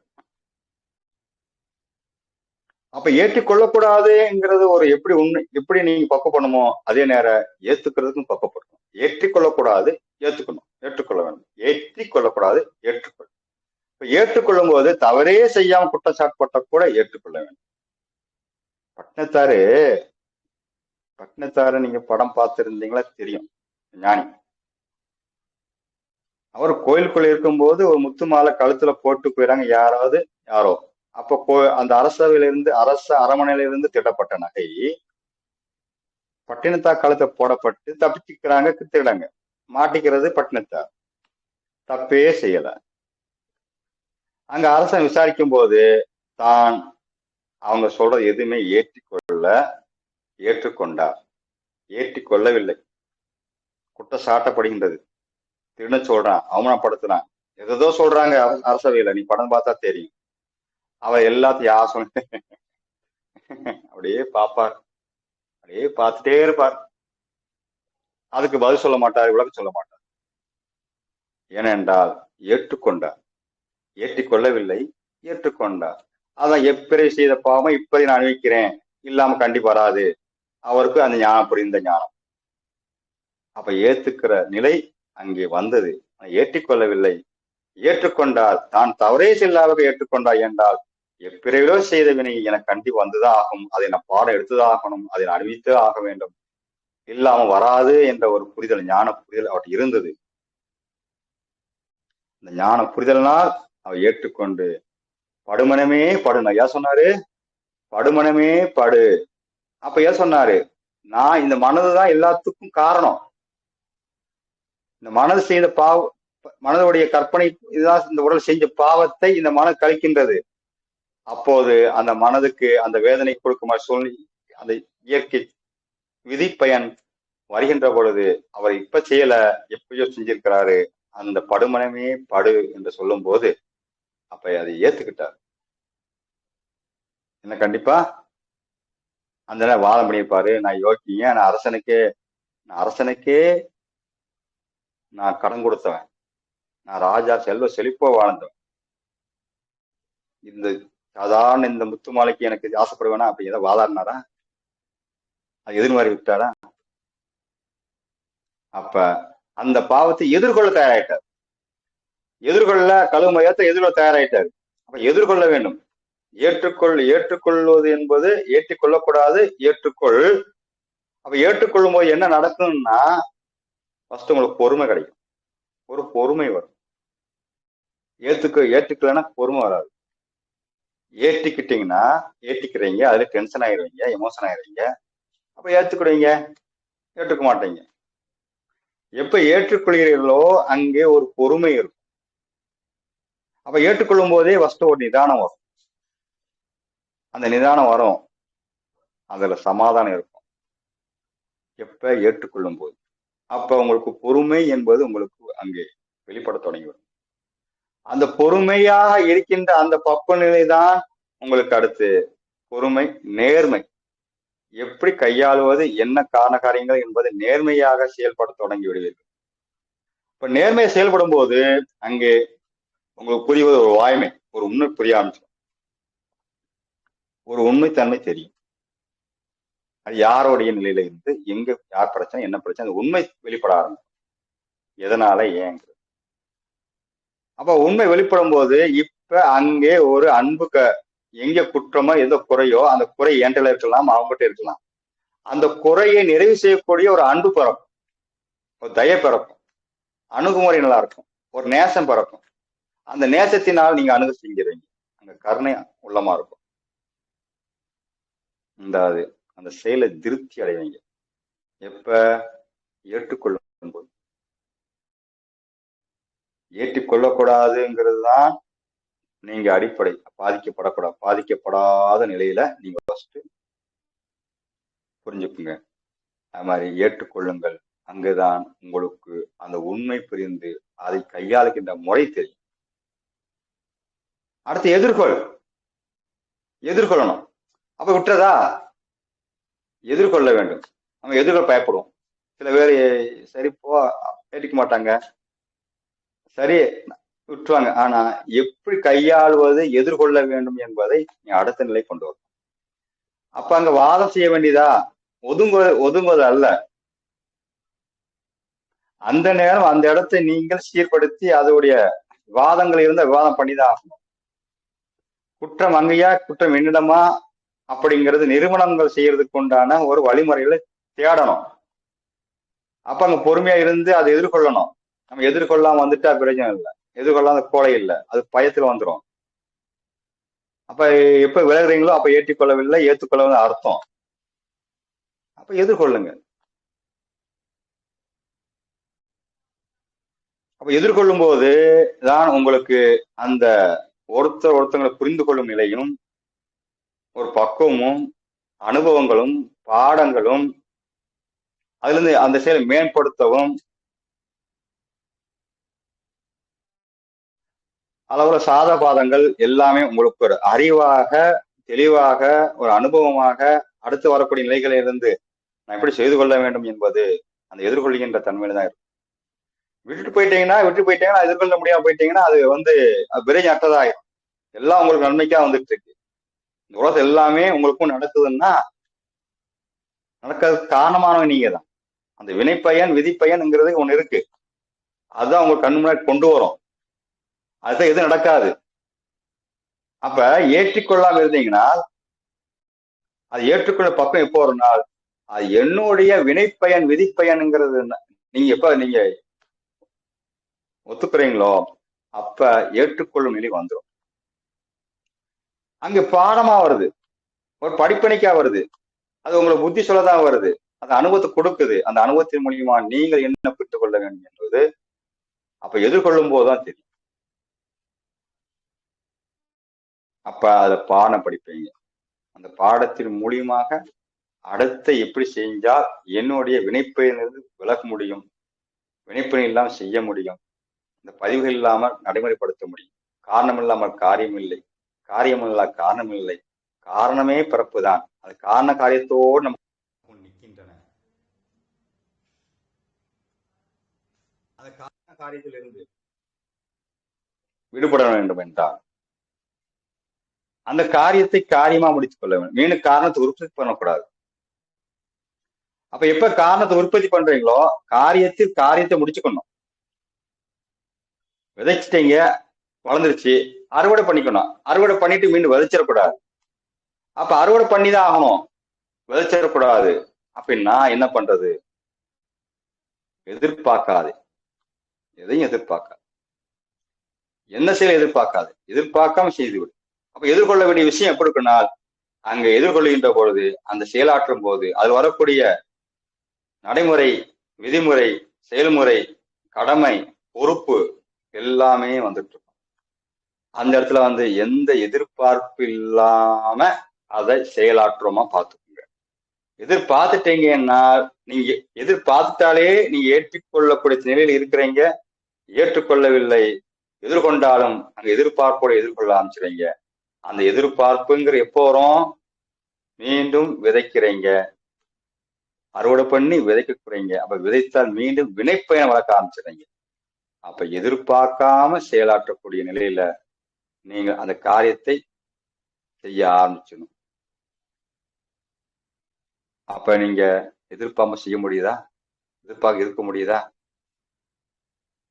அப்ப ஏற்றிக்கொள்ளக்கூடாதுங்கிறது ஒரு எப்படி நீங்க பக்குவப்படணுமோ அதே நேரம் ஏத்துக்கிறதுக்கும் பக்குவப்படணும். ஏற்றிக்கொள்ளக்கூடாது, ஏற்றுக்கொள்ள வேண்டும். ஏற்றிக்கொள்ளக்கூடாது, ஏற்றுக்கொள்ள. இப்ப ஏற்றுக்கொள்ளும் போது தவறே செய்யாம குற்றச்சாட்டுப்பட்ட கூட ஏற்றுக்கொள்ள வேண்டும். பட்னத்தாரு நீங்க படம் பார்த்திருந்தீங்களா தெரியும், ஞானி. அவர் கோயிலுக்குள்ள இருக்கும்போது ஒரு முத்து மாலை கழுத்துல போட்டு போயிறாங்க யாரோ. அப்ப அந்த அரச அரமனையிலிருந்து திடப்பட்ட நகை பட்டினத்தார் கழுத்தை போடப்பட்டு தப்பிச்சுக்கிறாங்க, திருடங்க. மாட்டிக்கிறது பட்டினத்தார், தப்பே செய்யல. அங்க அரசன் விசாரிக்கும் போது தான் அவங்க சொல்றது எதுவுமே ஏற்றுக்கொண்டார், ஏற்றிக்கொள்ளவில்லை. குற்றம் சாட்டப்படுகின்றது, திருட சொல்றான், அவமானப்படுத்துறான், எதோ சொல்றாங்க அரசவையில, நீ படம் பார்த்தா தெரியும். அவ எல்லாத்தையும் யார் சொன்ன அப்படியே பார்ப்பார், அப்படியே பார்த்துட்டே இருப்பார். அதுக்கு பதில் சொல்ல மாட்டார், விளக்கம் சொல்ல மாட்டார். ஏனென்றால் ஏற்றுக்கொண்டார், ஏற்றிக்கொள்ளவில்லை, ஏற்றுக்கொண்டார். அதான் எப்பிறை செய்த பாவம் இப்படி நான் அனுபவிக்கிறேன், இல்லாம கண்டிப்பா வராது. அவருக்கு அந்த ஞானம், புரிந்த ஞானம். அப்ப ஏத்துக்கிற நிலை அங்கே வந்தது. ஏற்றிக்கொள்ளவில்லை, ஏற்றுக்கொண்டால் தான் தவறே செல்லாத ஏற்றுக்கொண்டார் என்றால் எப்பிறவிலோ செய்த வினை எனக்கு கண்டிப்பா வந்துதான் ஆகும், அதை நான் பாடம் எடுத்துதான் ஆகணும், அதை நான் அறிவித்தே ஆக வேண்டும், இல்லாம வராது என்ற ஒரு புரிதல், ஞான புரிதல் அவர்கிட்ட இருந்தது. இந்த ஞான புரிதல்னால் அவர் ஏற்றுக்கொண்டு படுமனமே படுன ஏன் சொன்னாரு, படுமனமே படு. அப்ப ஏன் சொன்னாரு, நான் இந்த மனதுதான் எல்லாத்துக்கும் காரணம். இந்த மனது செய்த மனதுடைய கற்பனை இதுதான் இந்த உடல் செஞ்ச பாவத்தை இந்த மனம் கழிக்கின்றது. அப்போது அந்த மனதுக்கு அந்த வேதனை கொடுக்கும் சூழ்நிலை, அந்த இயற்கை விதி பயன் வருகின்ற பொழுது அவர் இப்ப செய்யல, எப்பயோ செஞ்சிருக்கிறாரு. அந்த படுமனமே படு என்று சொல்லும் போது அப்ப அதை ஏத்துக்கிட்டார். என்ன கண்டிப்பா அந்த வாதம் பண்ணியிருப்பாரு, நான் யோக்கிங்க, நான் அரசனுக்கே நான் கடன் கொடுத்தவன், நான் ராஜா செல்வ செழிப்போ வாழ்ந்தவன், இந்த சாதாரண இந்த முத்து மாலைக்கு எனக்கு ஆசைப்படுவேனா அப்படி ஏதோ வாதாடினாரா, அது எதிர்மாறி விட்டாரா? அப்ப அந்த பாவத்தை எதிர்கொள்ள தயாராயிட்டார், எதிர்கொள்ள தயாராயிட்டார். அப்ப எதிர்கொள்ள வேண்டும். ஏற்றுக்கொள்வது என்பது ஏற்றுக்கொள்ளக்கூடாது, ஏற்றுக்கொள். அப்ப ஏற்றுக்கொள்ளும் போது என்ன நடக்கும்னா ஃபர்ஸ்ட் உங்களுக்கு பொறுமை கிடைக்கும், ஒரு பொறுமை வரும். ஏற்றுக்கலன்னா பொறுமை வராது. ஏற்றிக்கிறீங்க, அதுல டென்ஷன் ஆயிடுவீங்க, எமோஷன் ஆயிடுவீங்க. அப்ப ஏற்றுக்கிடுவீங்க, ஏற்றுக்க மாட்டீங்க. எப்ப ஏற்றுக்கொள்கிறீர்களோ அங்கே ஒரு பொறுமை இருக்கும். அப்ப ஏற்றுக்கொள்ளும் போதே ஃபர்ஸ்ட் ஒரு நிதானம் வரும். அந்த நிதானம் வரும், அதுல சமாதானம் இருக்கும் எப்ப ஏற்றுக்கொள்ளும் போது. அப்ப உங்களுக்கு பொறுமை என்பது உங்களுக்கு அங்கே வெளிப்பட தொடங்கிவிடும். அந்த பொறுமையாக இருக்கின்ற அந்த பக்குவநிலை தான் உங்களுக்கு அடுத்து பொறுமை, நேர்மை, எப்படி கையாளுவது, என்ன காரண காரியங்கள் என்பதை நேர்மையாக செயல்பட தொடங்கி விடுவீர்கள். இப்ப நேர்மையை செயல்படும் போது அங்கே உங்களுக்கு புரிவது ஒரு வாய்மை, ஒரு உண்மை புரிய ஆரம்பிச்சிடும், ஒரு உண்மைத்தன்மை தெரியும். அது யாரோடைய நிலையில இருந்து எங்க யார் பிரச்சனை, என்ன பிரச்சனை, அந்த உண்மை வெளிப்பட ஆரம்பிக்கும். எதனால, ஏங்கிறது. அப்ப உண்மை வெளிப்படும் போது இப்ப அங்கே ஒரு அன்புக்கு எங்க குற்றமோ எதோ குறையோ அந்த குறை என்கிட்ட இருக்கலாம், அவங்ககிட்ட இருக்கலாம். அந்த குறையை நிறைவு செய்யக்கூடிய ஒரு அன்பு பிறக்கும், ஒரு தயை பிறக்கும், அணுகுமுறை நல்லா இருக்கும், ஒரு நேசம் பிறக்கும். அந்த நேசத்தினால் நீங்க அணுகு செஞ்சிருவீங்க, அந்த கருணை உள்ளமா இருக்கும். இந்த அந்த செயலை திருப்தி அடைவீங்க எப்ப ஏற்றுக்கொள்ளும் போது. ஏற்றுக்கொள்ளக்கூடாதுங்கிறது தான் நீங்க அடிப்படை. பாதிக்கப்படாத நிலையில நீங்க ஃபர்ஸ்ட் புரிஞ்சுக்குங்க. அது மாதிரி ஏற்றுக்கொள்ளுங்கள். அங்குதான் உங்களுக்கு அந்த உண்மை புரிந்து அதை கையாளுகின்ற முறை தெரியும். அடுத்து எதிர்கொள்ளணும். அப்ப விட்டுறதா? எதிர்கொள்ள வேண்டும். நம்ம எதிர்கொள்ள பயப்படுவோம். சில பேர் சரி போ ஏற்றிக்க மாட்டாங்க, சரி விட்டுருவாங்க. ஆனா எப்படி கையாளுவது, எதிர்கொள்ள வேண்டும் என்பதை நீ அடுத்த நிலை கொண்டு வரும். அப்ப அங்க வாதம் செய்ய வேண்டியதா? ஒதுங்குவது அல்ல. அந்த நேரம் அந்த இடத்தை நீங்கள் சீர்படுத்தி அதோடைய விவாதங்கள் இருந்த விவாதம் பண்ணிதான் ஆகணும். குற்றம் அங்கேயா குற்றம் என்னிடமா அப்படிங்கிறது நிறுவனங்கள் செய்யறதுக்கு உண்டான ஒரு வழிமுறைகளை தேடணும். அப்ப அங்க பொறுமையா இருந்து அதை எதிர்கொள்ளணும். நம்ம எதிர்கொள்ளாம வந்துட்டா பிரயோஜனம் இல்லை. எதிர்கொள்ளாத கோலை இல்லை, அது பயத்துல வந்துடும். அப்ப எப்ப விலகுறீங்களோ அப்ப ஏற்றுக்கொள்ளவில்லை, ஏற்றுக்கொள்ளவில்லை அர்த்தம். அப்ப எதிர்கொள்ளுங்க. அப்ப எதிர்கொள்ளும் போது தான் உங்களுக்கு அந்த ஒருத்தங்களை புரிந்து கொள்ளும் நிலையும், ஒரு பக்குவமும், அனுபவங்களும், பாடங்களும், அதுல இருந்து அந்த செயலை மேம்படுத்தவும் அளவுல சாத பாதங்கள் எல்லாமே உங்களுக்கு ஒரு அறிவாக, தெளிவாக, ஒரு அனுபவமாக அடுத்து வரக்கூடிய நிலைகளில் இருந்து நான் எப்படி செய்து கொள்ள வேண்டும் என்பது அந்த எதிர்கொள்கின்ற தன்மையில தான் இருக்கும். விட்டு போயிட்டீங்கன்னா எதிர்கொள்ள முடியாம போயிட்டீங்கன்னா அது விரைஞ்சு அற்றதாயிரும். எல்லாம் உங்களுக்கு நன்மைக்கா வந்துட்டு இருக்கு. இந்த உலகத்துல எல்லாமே உங்களுக்கும் நடக்குதுன்னா நடக்கிறதுக்கு காரணமானவங்க நீங்க தான். அந்த வினைப்பயன் விதிப்பயன்ங்கிறது ஒண்ணு இருக்கு. அதுதான் உங்களுக்கு கண் முன்னாடி கொண்டு வரும். அதுதான் எதுவும் நடக்காது. அப்ப ஏற்றிக்கொள்ளாம இருந்தீங்கன்னா அது ஏற்றுக்கொள்ள பக்கம் எப்போ ஒரு நாள் அது என்னுடைய வினைப்பயன் விதிப்பயன்ங்கிறது நீங்க ஒத்துக்கிறீங்களோ அப்ப ஏற்றுக்கொள்ளும் நிலை வந்துடும். அங்க பாடமா வருது, ஒரு படிப்பணிக்கா வருது, அது உங்களுக்கு புத்தி சொல்லதான் வருது, அந்த அனுபவத்தை கொடுக்குது. அந்த அனுபவத்தின் மூலியமா நீங்கள் என்ன பெற்றுக் கொள்ள வேண்டும் என்பது அப்ப எதிர்கொள்ளும் போதுதான் தெரியும். அப்ப அதை பாடம் படிப்பீங்க. அந்த பாடத்தின் மூலியமாக அடுத்த எப்படி செஞ்சால் என்னுடைய வினைப்பயனிலிருந்து விலக முடியும், வினைப்பயன் இல்லாமல் செய்ய முடியும், இந்த பதிவுகள் இல்லாமல் நடைமுறைப்படுத்த முடியும். காரணம் இல்லாமல் காரியம் இல்லை, காரியம் இல்லாத காரணம் இல்லை, காரணமே பிறப்பு தான். அது காரண காரியத்தோடு நம்ம நிற்கின்றன. அந்த காரண காரியத்திலிருந்து விடுபட வேண்டும் என்றால் அந்த காரியத்தை காரியமா முடித்துக் கொள்ள வேண்டும். மீண்டும் காரணத்தை உற்பத்தி பண்ணக்கூடாது. அப்ப எப்ப காரணத்தை உற்பத்தி பண்றீங்களோ காரியத்தை முடிச்சுக்கணும். விதைச்சிட்டீங்க, வளர்ந்துருச்சு, அறுவடை பண்ணிக்கணும். அறுவடை பண்ணிட்டு மீண்டும் விதைச்சிடக்கூடாது. அப்ப அறுவடை பண்ணிதான் ஆகணும், விதைச்சிடக்கூடாது. அப்படின்னா என்ன பண்றது? எதிர்பார்க்காது, எதையும் எதிர்பார்க்காது, என்ன செயல் எதிர்பார்க்காம செய்துவிடு. அப்ப எதிர்கொள்ள வேண்டிய விஷயம் எப்படி இருக்குன்னா அங்க எதிர்கொள்கின்ற பொழுது அந்த செயலாற்றும் போது அது வரக்கூடிய நடைமுறை, விதிமுறை, செயல்முறை, கடமை, பொறுப்பு எல்லாமே வந்துட்டு இருக்கும். அந்த இடத்துல எந்த எதிர்பார்ப்பு இல்லாம அதை செயலாற்றுறோமா பார்த்துக்கோங்க. எதிர்பார்த்துட்டீங்கன்னா நீங்க எதிர்பார்த்துட்டாலே நீங்க ஏற்றுக்கொள்ளக்கூடிய நிலையில் இருக்கிறீங்க. ஏற்றுக்கொள்ளவில்லை, எதிர்கொண்டாலும் அங்க எதிர்பார்ப்போட எதிர்கொள்ள ஆரம்பிச்சுறீங்க. அந்த எதிர்பார்ப்புங்கிற எப்போ வரும்? மீண்டும் விதைக்கிறீங்க, அறுவடை பண்ணி விதைக்க போறீங்க. அப்ப விதைத்தால் மீண்டும் வினைப்பயனை வளர்க்க ஆரம்பிச்சுறீங்க. அப்ப எதிர்பார்க்காம செயலாற்றக்கூடிய நிலையில நீங்க அந்த காரியத்தை செய்ய ஆரம்பிச்சணும். அப்ப நீங்க எதிர்பார்ப்பு செய்ய முடியுதா? எதிர்பார்க்க இருக்க முடியுதா?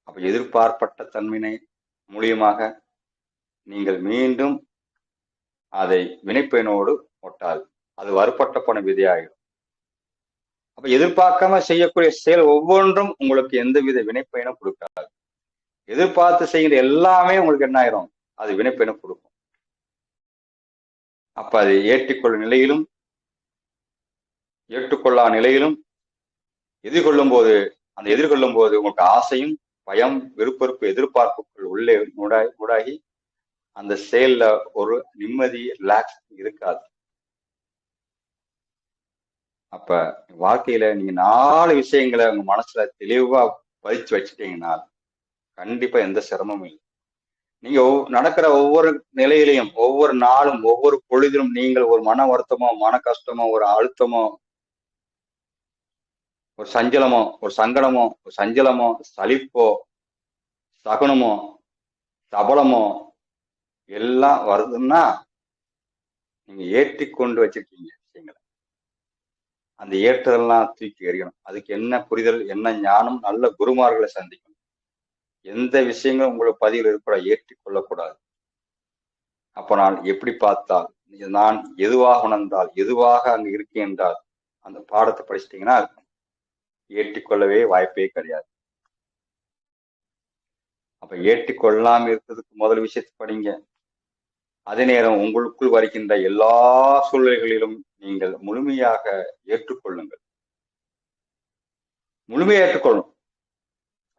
அப்ப எதிர்பார்ப்பட்ட தன்மையினை மூலியமாக நீங்கள் மீண்டும் அதை வினைப்பயனோடு ஒட்டாது, அது வறுபட்ட போன விதையாகிடும். அப்ப எதிர்பார்க்காம செய்யக்கூடிய செயல் ஒவ்வொன்றும் உங்களுக்கு எந்தவித வினைப்பயனும் கொடுக்காது. எதிர்பார்த்து செய்கிற எல்லாமே உங்களுக்கு என்ன ஆயிரும், அது வினைப்பயனும் கொடுக்கும். அப்ப அதை ஏற்றுக்கொள்ளும் நிலையிலும் ஏற்றுக்கொள்ளா நிலையிலும் எதிர்கொள்ளும் போது உங்களுக்கு ஆசையும் பயம் விருப்பறுப்பு எதிர்பார்ப்புகள் உள்ளே உடாகி அந்த செயல்ல ஒரு நிம்மதி ரிலாக்ஸ் இருக்காது. அப்ப வாழ்க்கையில நீங்க 4 விஷயங்களை உங்க மனசுல தெளிவா பதிச்சு வச்சுட்டீங்கன்னா கண்டிப்பா எந்த சிரமமும் இல்லை. நீங்க நடக்கிற ஒவ்வொரு நிலையிலையும் ஒவ்வொரு நாளும் ஒவ்வொரு பொழுதிலும் நீங்கள் ஒரு மன வருத்தமோ மன கஷ்டமோ ஒரு அழுத்தமோ ஒரு சஞ்சலமோ ஒரு சங்கடமோ ஒரு சஞ்சலமோ சலிப்போ சகுனமோ சபலமோ எல்லாம் வருதுன்னா நீங்க ஏற்றி கொண்டு வச்சிருக்கீங்க விஷயங்களை. அந்த ஏற்றதெல்லாம் தூக்கி எறியணும். அதுக்கு என்ன புரிதல் என்ன ஞானம், நல்ல குருமார்களை சந்திக்கணும். எந்த விஷயங்களும் உங்களுக்கு பதிவில் இருப்பட ஏற்றிக்கொள்ளக்கூடாது. அப்ப நான் எப்படி பார்த்தால் நான் எதுவாக உணர்ந்தால் எதுவாக அங்கு இருக்கேன் என்றால் அந்த பாடத்தை படிச்சிட்டீங்கன்னா ஏற்றிக்கொள்ளவே வாய்ப்பே கிடையாது. அப்ப ஏற்றிக்கொள்ளாம இருக்கிறதுக்கு முதல் விஷயத்தை படிங்க. அதே நேரம் உங்களுக்குள் வருகின்ற எல்லா சூழ்நிலைகளிலும் நீங்கள் முழுமையாக ஏற்றுக்கொள்ளுங்கள். முழுமையா ஏற்றுக்கொள்ளணும்.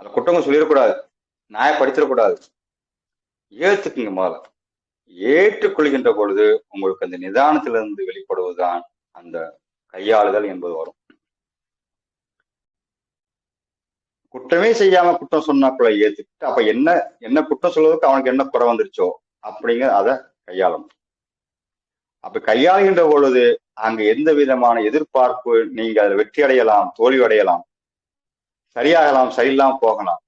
அதை குற்றங்கள் சொல்லிடக்கூடாது, நியாயப்படுத்திடக்கூடாது. ஏற்றுக்குங்க. முதல்ல ஏற்றுக்கொள்கின்ற பொழுது உங்களுக்கு அந்த நிதானத்திலிருந்து வெளிப்படுவதுதான் அந்த கையாளுதல் என்பது வரும். குற்றமே செய்யாம குற்றம் சொன்னாக்குள்ள ஏத்துக்கிட்டு அப்ப என்ன குற்றம் சொல்வதற்கு அவனுக்கு என்ன குறை வந்துருச்சோ அப்படிங்கிற அதை கையாளணும். அப்ப கையாளுகின்ற பொழுது அங்க எந்த விதமான எதிர்பார்ப்பு நீங்க அதில் வெற்றி அடையலாம், தோல்வி அடையலாம், சரியாகலாம், சரியில்லாம போகலாம்.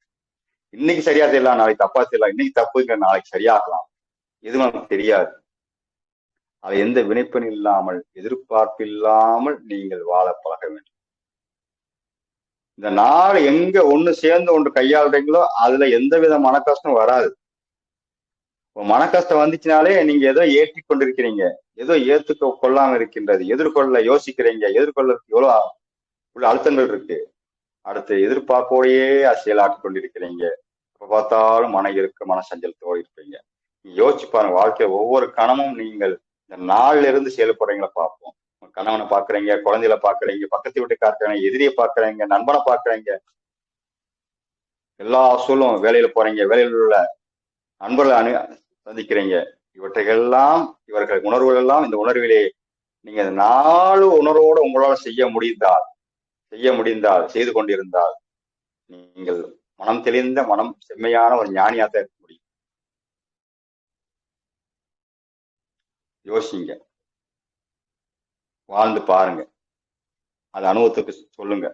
இன்னைக்கு சரியா செய்யலாம், நாளைக்கு தப்பா செய்யலாம், இன்னைக்கு தப்புங்கிற நாளைக்கு சரியாகலாம். எதுவும் நமக்கு தெரியாது. அது எந்த வினைப்பெண் இல்லாமல் எதிர்பார்ப்பு இல்லாமல் நீங்கள் வாழ பழக வேண்டும். இந்த நாள் எங்க ஒண்ணு சேர்ந்து ஒன்று கையாளுறீங்களோ அதுல எந்த வித மன கஷ்டம் வராது. மன கஷ்டம் வந்துச்சுனாலே நீங்க ஏதோ ஏற்றி கொண்டிருக்கிறீங்க, ஏதோ ஏத்துக்க கொள்ளாம இருக்கின்றது, எதிர்கொள்ள யோசிக்கிறீங்க, எதிர்கொள்ள எவ்வளவு உள்ள அழுத்தங்கள் இருக்கு. அடுத்து எதிர்பார்ப்போடையே செயலாற்றி கொண்டிருக்கிறீங்க. இப்ப பார்த்தாலும் மன சஞ்சலத்தோடு இருப்பீங்க. யோசிச்சு பாருங்க, வாழ்க்கையில ஒவ்வொரு கணமும் நீங்கள் இந்த நாள்ல இருந்து செயல்படுறீங்களா பார்ப்போம். கணவனை பாக்குறீங்க, குழந்தைகளை பாக்குறீங்க, பக்கத்து வீட்டுக்காரங்க, எதிரியை பாக்குறீங்க, நண்பனை பாக்குறீங்க, எல்லா சூழலும் வேலையில போறீங்க, வேலையில் உள்ள நண்பர்களை சந்திக்கிறீங்க. இவர்கள் உணர்வுகள் எல்லாம் இந்த உணர்விலே நீங்க 4 உணர்வோடு உங்களால் செய்ய முடிந்தால் செய்து கொண்டிருந்தால் நீங்கள் மனம் தெளிந்த மனம் செம்மையான ஒரு ஞானியாத்தான் இருக்க முடியும். யோசிங்க, வாழ்ந்து பாருங்க, அது அனுபவத்துக்கு சொல்லுங்க.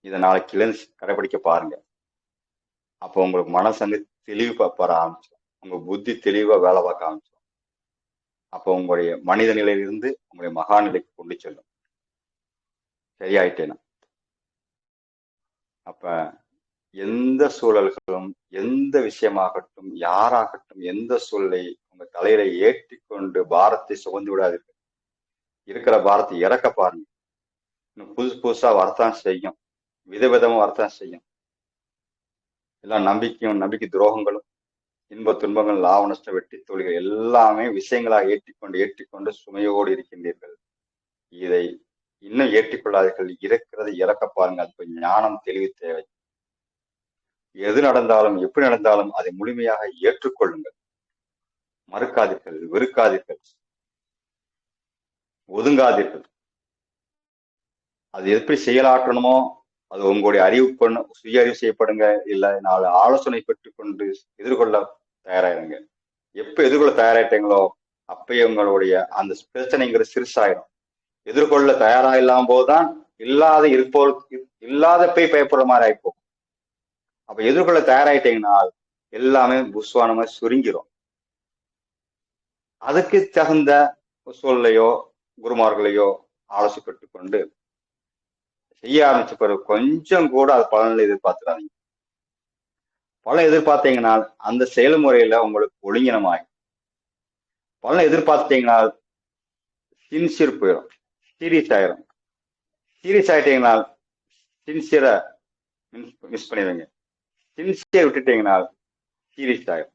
இதை நாளைக்கு கடைபிடிக்க பாருங்க. அப்போ உங்களுக்கு மனசு தெளிவு பெற ஆரம்பிச்சிடும், உங்க புத்தி தெளிவா வேலை பார்க்க ஆரம்பிச்சிடும். அப்போ உங்களுடைய மனித நிலையிலிருந்து உங்களுடைய மகா நிலைக்கு கொண்டு செல்லும். சரியாயிட்டேனா? அப்ப எந்த சூழல்களும் எந்த விஷயமாகட்டும் யாராகட்டும் எந்த சூழலை உங்க தலையில ஏற்றி கொண்டு பாரத்தை சுமந்து விடாதீர்கள். இருக்கிற பாரத்தை இறக்க பாருங்க. இன்னும் புதுசா வரத்தான் செய்யும், விதவிதமா வரத்தான் செய்யும். எல்லாம் நம்பிக்கை துரோகங்களும் இன்ப துன்பங்கள் லாப நஷ்ட வெட்டி தோல்விகள் எல்லாமே விஷயங்களாக ஏற்றிக்கொண்டு சுமையோடு இருக்கின்றீர்கள். இதை இன்னும் ஏற்றிக்கொள்ளாதீர்கள். இருக்கிறதை இறக்க பாருங்க. அதுக்கு ஞானம் தெளிவு தேவை. எது நடந்தாலும் எப்படி நடந்தாலும் அதை முழுமையாக ஏற்றுக்கொள்ளுங்கள். மறுக்காதீர்கள், வெறுக்காதீர்கள், ஒதுங்காதீர்கள். அது எப்படி செயலாற்றணுமோ அது உங்களுடைய சுய அறிவு செய்யப்படுங்க. இல்ல 4 ஆலோசனை பெற்றுக்கொண்டு எதிர்கொள்ள தயாராயிருங்க. எப்ப எதிர்கொள்ள தயாராயிட்டீங்களோ அப்பயே உங்களுடைய அந்த பிரச்சனைங்கிறது சிறுசாயிரும். எதிர்கொள்ள தயாரா இல்லாம போதுதான் இல்லாத போய் பயப்படுற மாதிரி ஆயிப்போம். அப்ப எதிர்கொள்ள தயாராயிட்டீங்கன்னா எல்லாமே புஸ்வானமா சுருங்கிரும். அதுக்கு தகுந்த சூழலையோ குருமார்களையோ ஆலோசனை பெற்றுக்கொண்டு செய்ய ஆரம்பிச்ச பிறகு கொஞ்சம் கூட அது பலனை எதிர்பார்த்துடாதீங்க. பலன் எதிர்பார்த்தீங்கன்னா அந்த செயல்முறையில உங்களுக்கு ஒழுங்கினமாய் பலனை எதிர்பார்த்தீங்கன்னா சின்சியர் போயிடும். சீரியஸ் ஆயிரும். சீரியஸ் ஆயிட்டீங்கன்னா சின்சியரா மிஸ் பண்ணிடுவீங்க. சின்சியர் விட்டுட்டீங்கன்னா சீரியஸ் ஆயிரும்.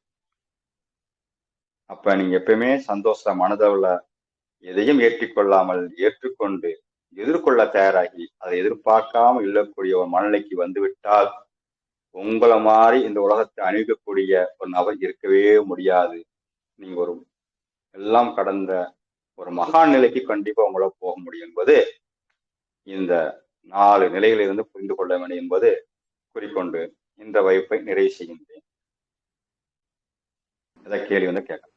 அப்ப நீங்க எப்பயுமே சந்தோஷ மனதளவுல எதையும் ஏற்றிக்கொள்ளாமல் ஏற்றுக்கொண்டு எதிர்கொள்ள தயாராகி அதை எதிர்பார்க்காம இல்லக்கூடிய ஒரு மனநிலைக்கு வந்துவிட்டால் உங்களை மாதிரி இந்த உலகத்தை அணுகக்கூடிய ஒரு நபர் இருக்கவே முடியாது. நீங்க ஒரு எல்லாம் கடந்த ஒரு மகான் நிலைக்கு கண்டிப்பா உங்களை போக முடியும் என்பது இந்த 4 நிலையிலிருந்து புரிந்து கொள்ள வேண்டும் என்பது குறிக்கொண்டு இந்த வகுப்பை நிறைவு செய்கின்றேன். இதை கேள்வி வந்து கேட்கலாம்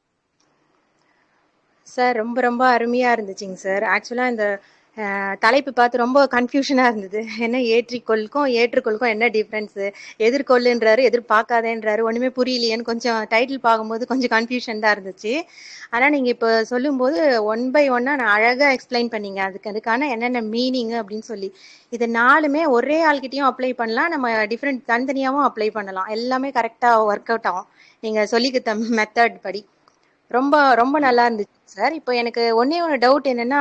சார். ரொம்ப ரொம்ப அருமையா இருந்துச்சுங்க சார். ஆக்சுவலா இந்த தலைப்பு பார்த்து ரொம்ப கன்ஃபியூஷனா இருந்தது. என்ன ஏற்றுக்கொள்ளுக்கும் என்ன டிஃப்ரென்ஸு, எதிர்கொள்ளுன்றாரு, எதிர்பார்க்காதேன்றாரு, ஒண்ணுமே புரியலையேன்னு கொஞ்சம் டைட்டில் பார்க்கும்போது கொஞ்சம் கன்ஃபியூஷன் தான் இருந்துச்சு. ஆனா நீங்க இப்போ சொல்லும்போது ஒன் பை ஒன்னா நான் அழகா எக்ஸ்பிளைன் பண்ணீங்க. அதுக்கான என்னென்ன மீனிங் அப்படின்னு சொல்லி. இது 4மே ஒரே ஆள்கிட்டயும் அப்ளை பண்ணலாம், நம்ம டிஃப்ரெண்ட் தனித்தனியாவும் அப்ளை பண்ணலாம். எல்லாமே கரெக்டா ஒர்க் அவுட் ஆகும் நீங்க சொல்லிக்கிட்ட மெத்தட் படி. ரொம்ப ரொம்ப நல்லா இருந்துச்சு சார். இப்போ எனக்கு ஒன்னே ஒரு டவுட் என்னன்னா,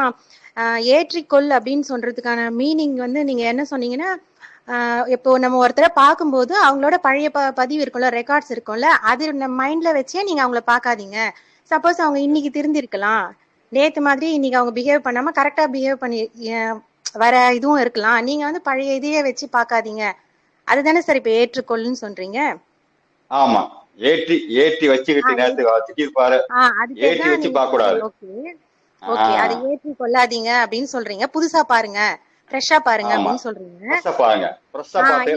ஏற்றிக்கொள் அப்படின்னு சொல்றதுக்கான மீனிங் வந்து நீங்க என்ன சொன்னீங்கன்னா, இப்போ நம்ம ஒருத்தரை பார்க்கும்போது அவங்களோட பழைய பதிவு இருக்கும்ல, ரெக்கார்ட்ஸ் இருக்கும்ல, அது நம்ம மைண்ட்ல வச்சே நீங்க அவங்கள பார்க்காதீங்க. சப்போஸ் அவங்க இன்னைக்கு திருந்திருக்கலாம், நேத்து மாதிரி இன்னைக்கு அவங்க பிஹேவ் பண்ணாம கரெக்டா பிஹேவ் பண்ணி வர இதுவும் இருக்கலாம். நீங்க வந்து பழைய இதையே வச்சு பார்க்காதீங்க. அதுதானே சார் இப்ப ஏற்றுக்கொள்ளுன்னு சொல்றீங்க? ஆமா, ஏற்றி ஏற்றி வச்சுக்கிட்டு நேரத்துக்கு திட்டிருப்பாரு, ஏற்றி வச்சு பார்க்க கூடாது. ஓகே, அதை ஏற்றி கொள்ளாதீங்க அப்படின்னு சொல்றீங்க. புதுசா பாருங்க, ஃப்ரெஷ்ஷா பாருங்க அப்படின்னு சொல்றீங்க.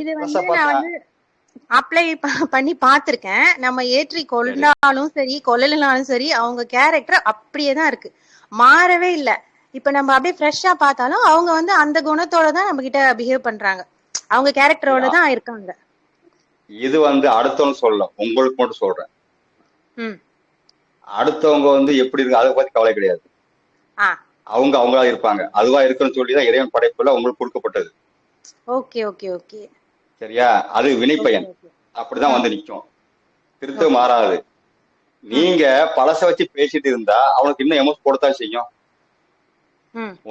இது வந்து நான் வந்து அப்ளை பண்ணி பார்த்திருக்கேன். நம்ம ஏற்றி கொண்டாலும் சரி கொள்ளலனாலும் சரி அவங்க கேரக்டர் அப்படியே தான் இருக்கு, மாறவே இல்லை. இப்ப நம்ம அப்படியே ஃப்ரெஷ்ஷா பார்த்தாலும் அவங்க வந்து அந்த குணத்தோட தான் நம்ம கிட்ட பிஹேவ் பண்றாங்க, அவங்க கேரக்டரோட தான் இருக்காங்க. இது வந்து அடுத்தவங்க சொல்ல, உங்களுக்கு மட்டும் சொல்றேன். அடுத்தவங்க வந்து எப்படி இருக்கு அதை பத்தி கவலை கிடையாது. அவங்க அவங்களா இருப்பாங்க, அதுவா இருக்குன்னு சொல்லிதான் இறைவன் படைப்புல உங்களுக்கு கொடுக்கப்பட்டது. ஓகே ஓகே ஓகே, சரியா? அது வினைப்பயன், அப்படிதான் வந்து நிக்கும், திருத்த மாறாது. நீங்க பழச வச்சு பேசிட்டு இருந்தா அவனுக்கு இன்னும் எமோஷன் கொடுத்தா செய்யும்.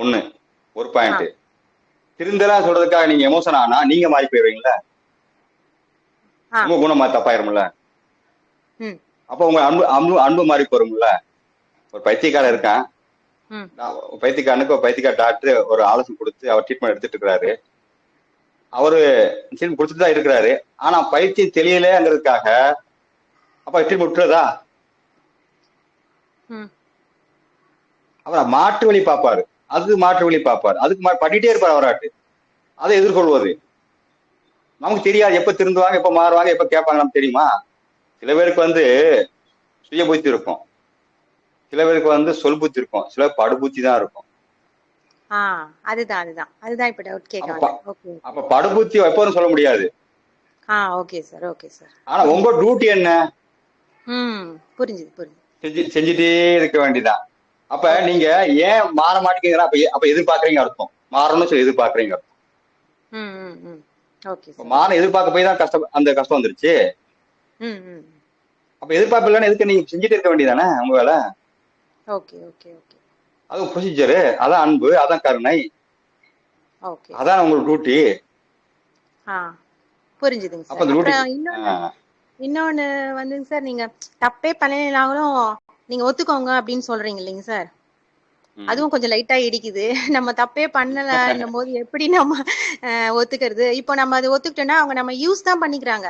ஒண்ணு ஒரு பாயிண்ட். திருந்தலாம் சொல்றதுக்காக நீங்க எமோஷன் ஆனா நீங்க மாறி போயிருவீங்களா? உங்க குணம் தப்பாயிரும்ல. அப்ப உங்க அன்பு அன்பு அன்பு மாறி போரும்ல. ஒரு பைத்தியக்காரன் இருக்கான், பைத்தியக்காரனுக்கு ஒரு பைத்தியக்கார டாக்டர் ஒரு ஆலோசனை கொடுத்து அவர் ட்ரீட்மெண்ட் எடுத்துட்டு இருக்கிறாரு. அவரு ட்ரீட்மெண்ட் கொடுத்துட்டு தான் இருக்கிறாரு. ஆனா பைத்தியம் தெரியலங்கிறதுக்காக அப்ப ட்ரீட்மெண்ட் விட்டுறதா? அவர் மாற்று வழி பார்ப்பாரு, அதுக்கு மாற்று வழி பார்ப்பாரு, அதுக்கு பண்ணிட்டே இருப்பார் அவராட்டு. அதை எதிர்கொள்வது நமக்கு தெரியாது. எப்ப திருந்துவாங்க, எப்ப மாறுவாங்க, எப்ப கேட்பாங்க நமக்கு தெரியுமா? சில பேருக்கு வந்து சுய புத்தி இருக்கும், சில பேருக்கு வந்து சொல் புத்தி இருக்கும், சில படுபுத்தி தான் இருக்கும். அப்ப படுபுத்தி எப்போதும் சொல்ல முடியாது. ஆனா உங்க டியூட்டி என்ன? செஞ்சுட்டே இருக்க வேண்டியதான். அப்ப நீங்க ஏன் மாற மாட்டேங்கிறா? அப்ப எதிர்பார்க்கறீங்க அர்த்தம், மாறணும்னு சொல்லி எதிர்பார்க்கறீங்க அர்த்தம். மான எதிர்பார்க்க போய் தான் கஷ்டம், அந்த கஷ்டம் வந்துருச்சு. அப்ப எதிர்பார்ப்பு இல்லைன்னா எதுக்கு நீங்க செஞ்சுட்டு இருக்க வேண்டியதானே உங்க வேலை? அது ப்ரொசீஜரு, அதான் அன்பு, அதான் கருணை, அதான் உங்களுக்கு டியூட்டி. புரிஞ்சுதுங்க. இன்னொன்னு வந்துங்க சார், நீங்க தப்பே பண்ணலைனாலும் நீங்க ஒத்துக்கோங்க அப்படின்னு சொல்றீங்க இல்லைங்க சார், அதுவும் கொஞ்சம் லைட்டா இடிக்குது. நம்ம தப்பே பண்ணலன்னும் போது எப்படி நம்ம ஒத்துக்கிறது? இப்போ நம்ம அதை ஒத்துக்கிட்டோம்னா அவங்க நம்ம யூஸ் தான் பண்ணிக்கிறாங்க.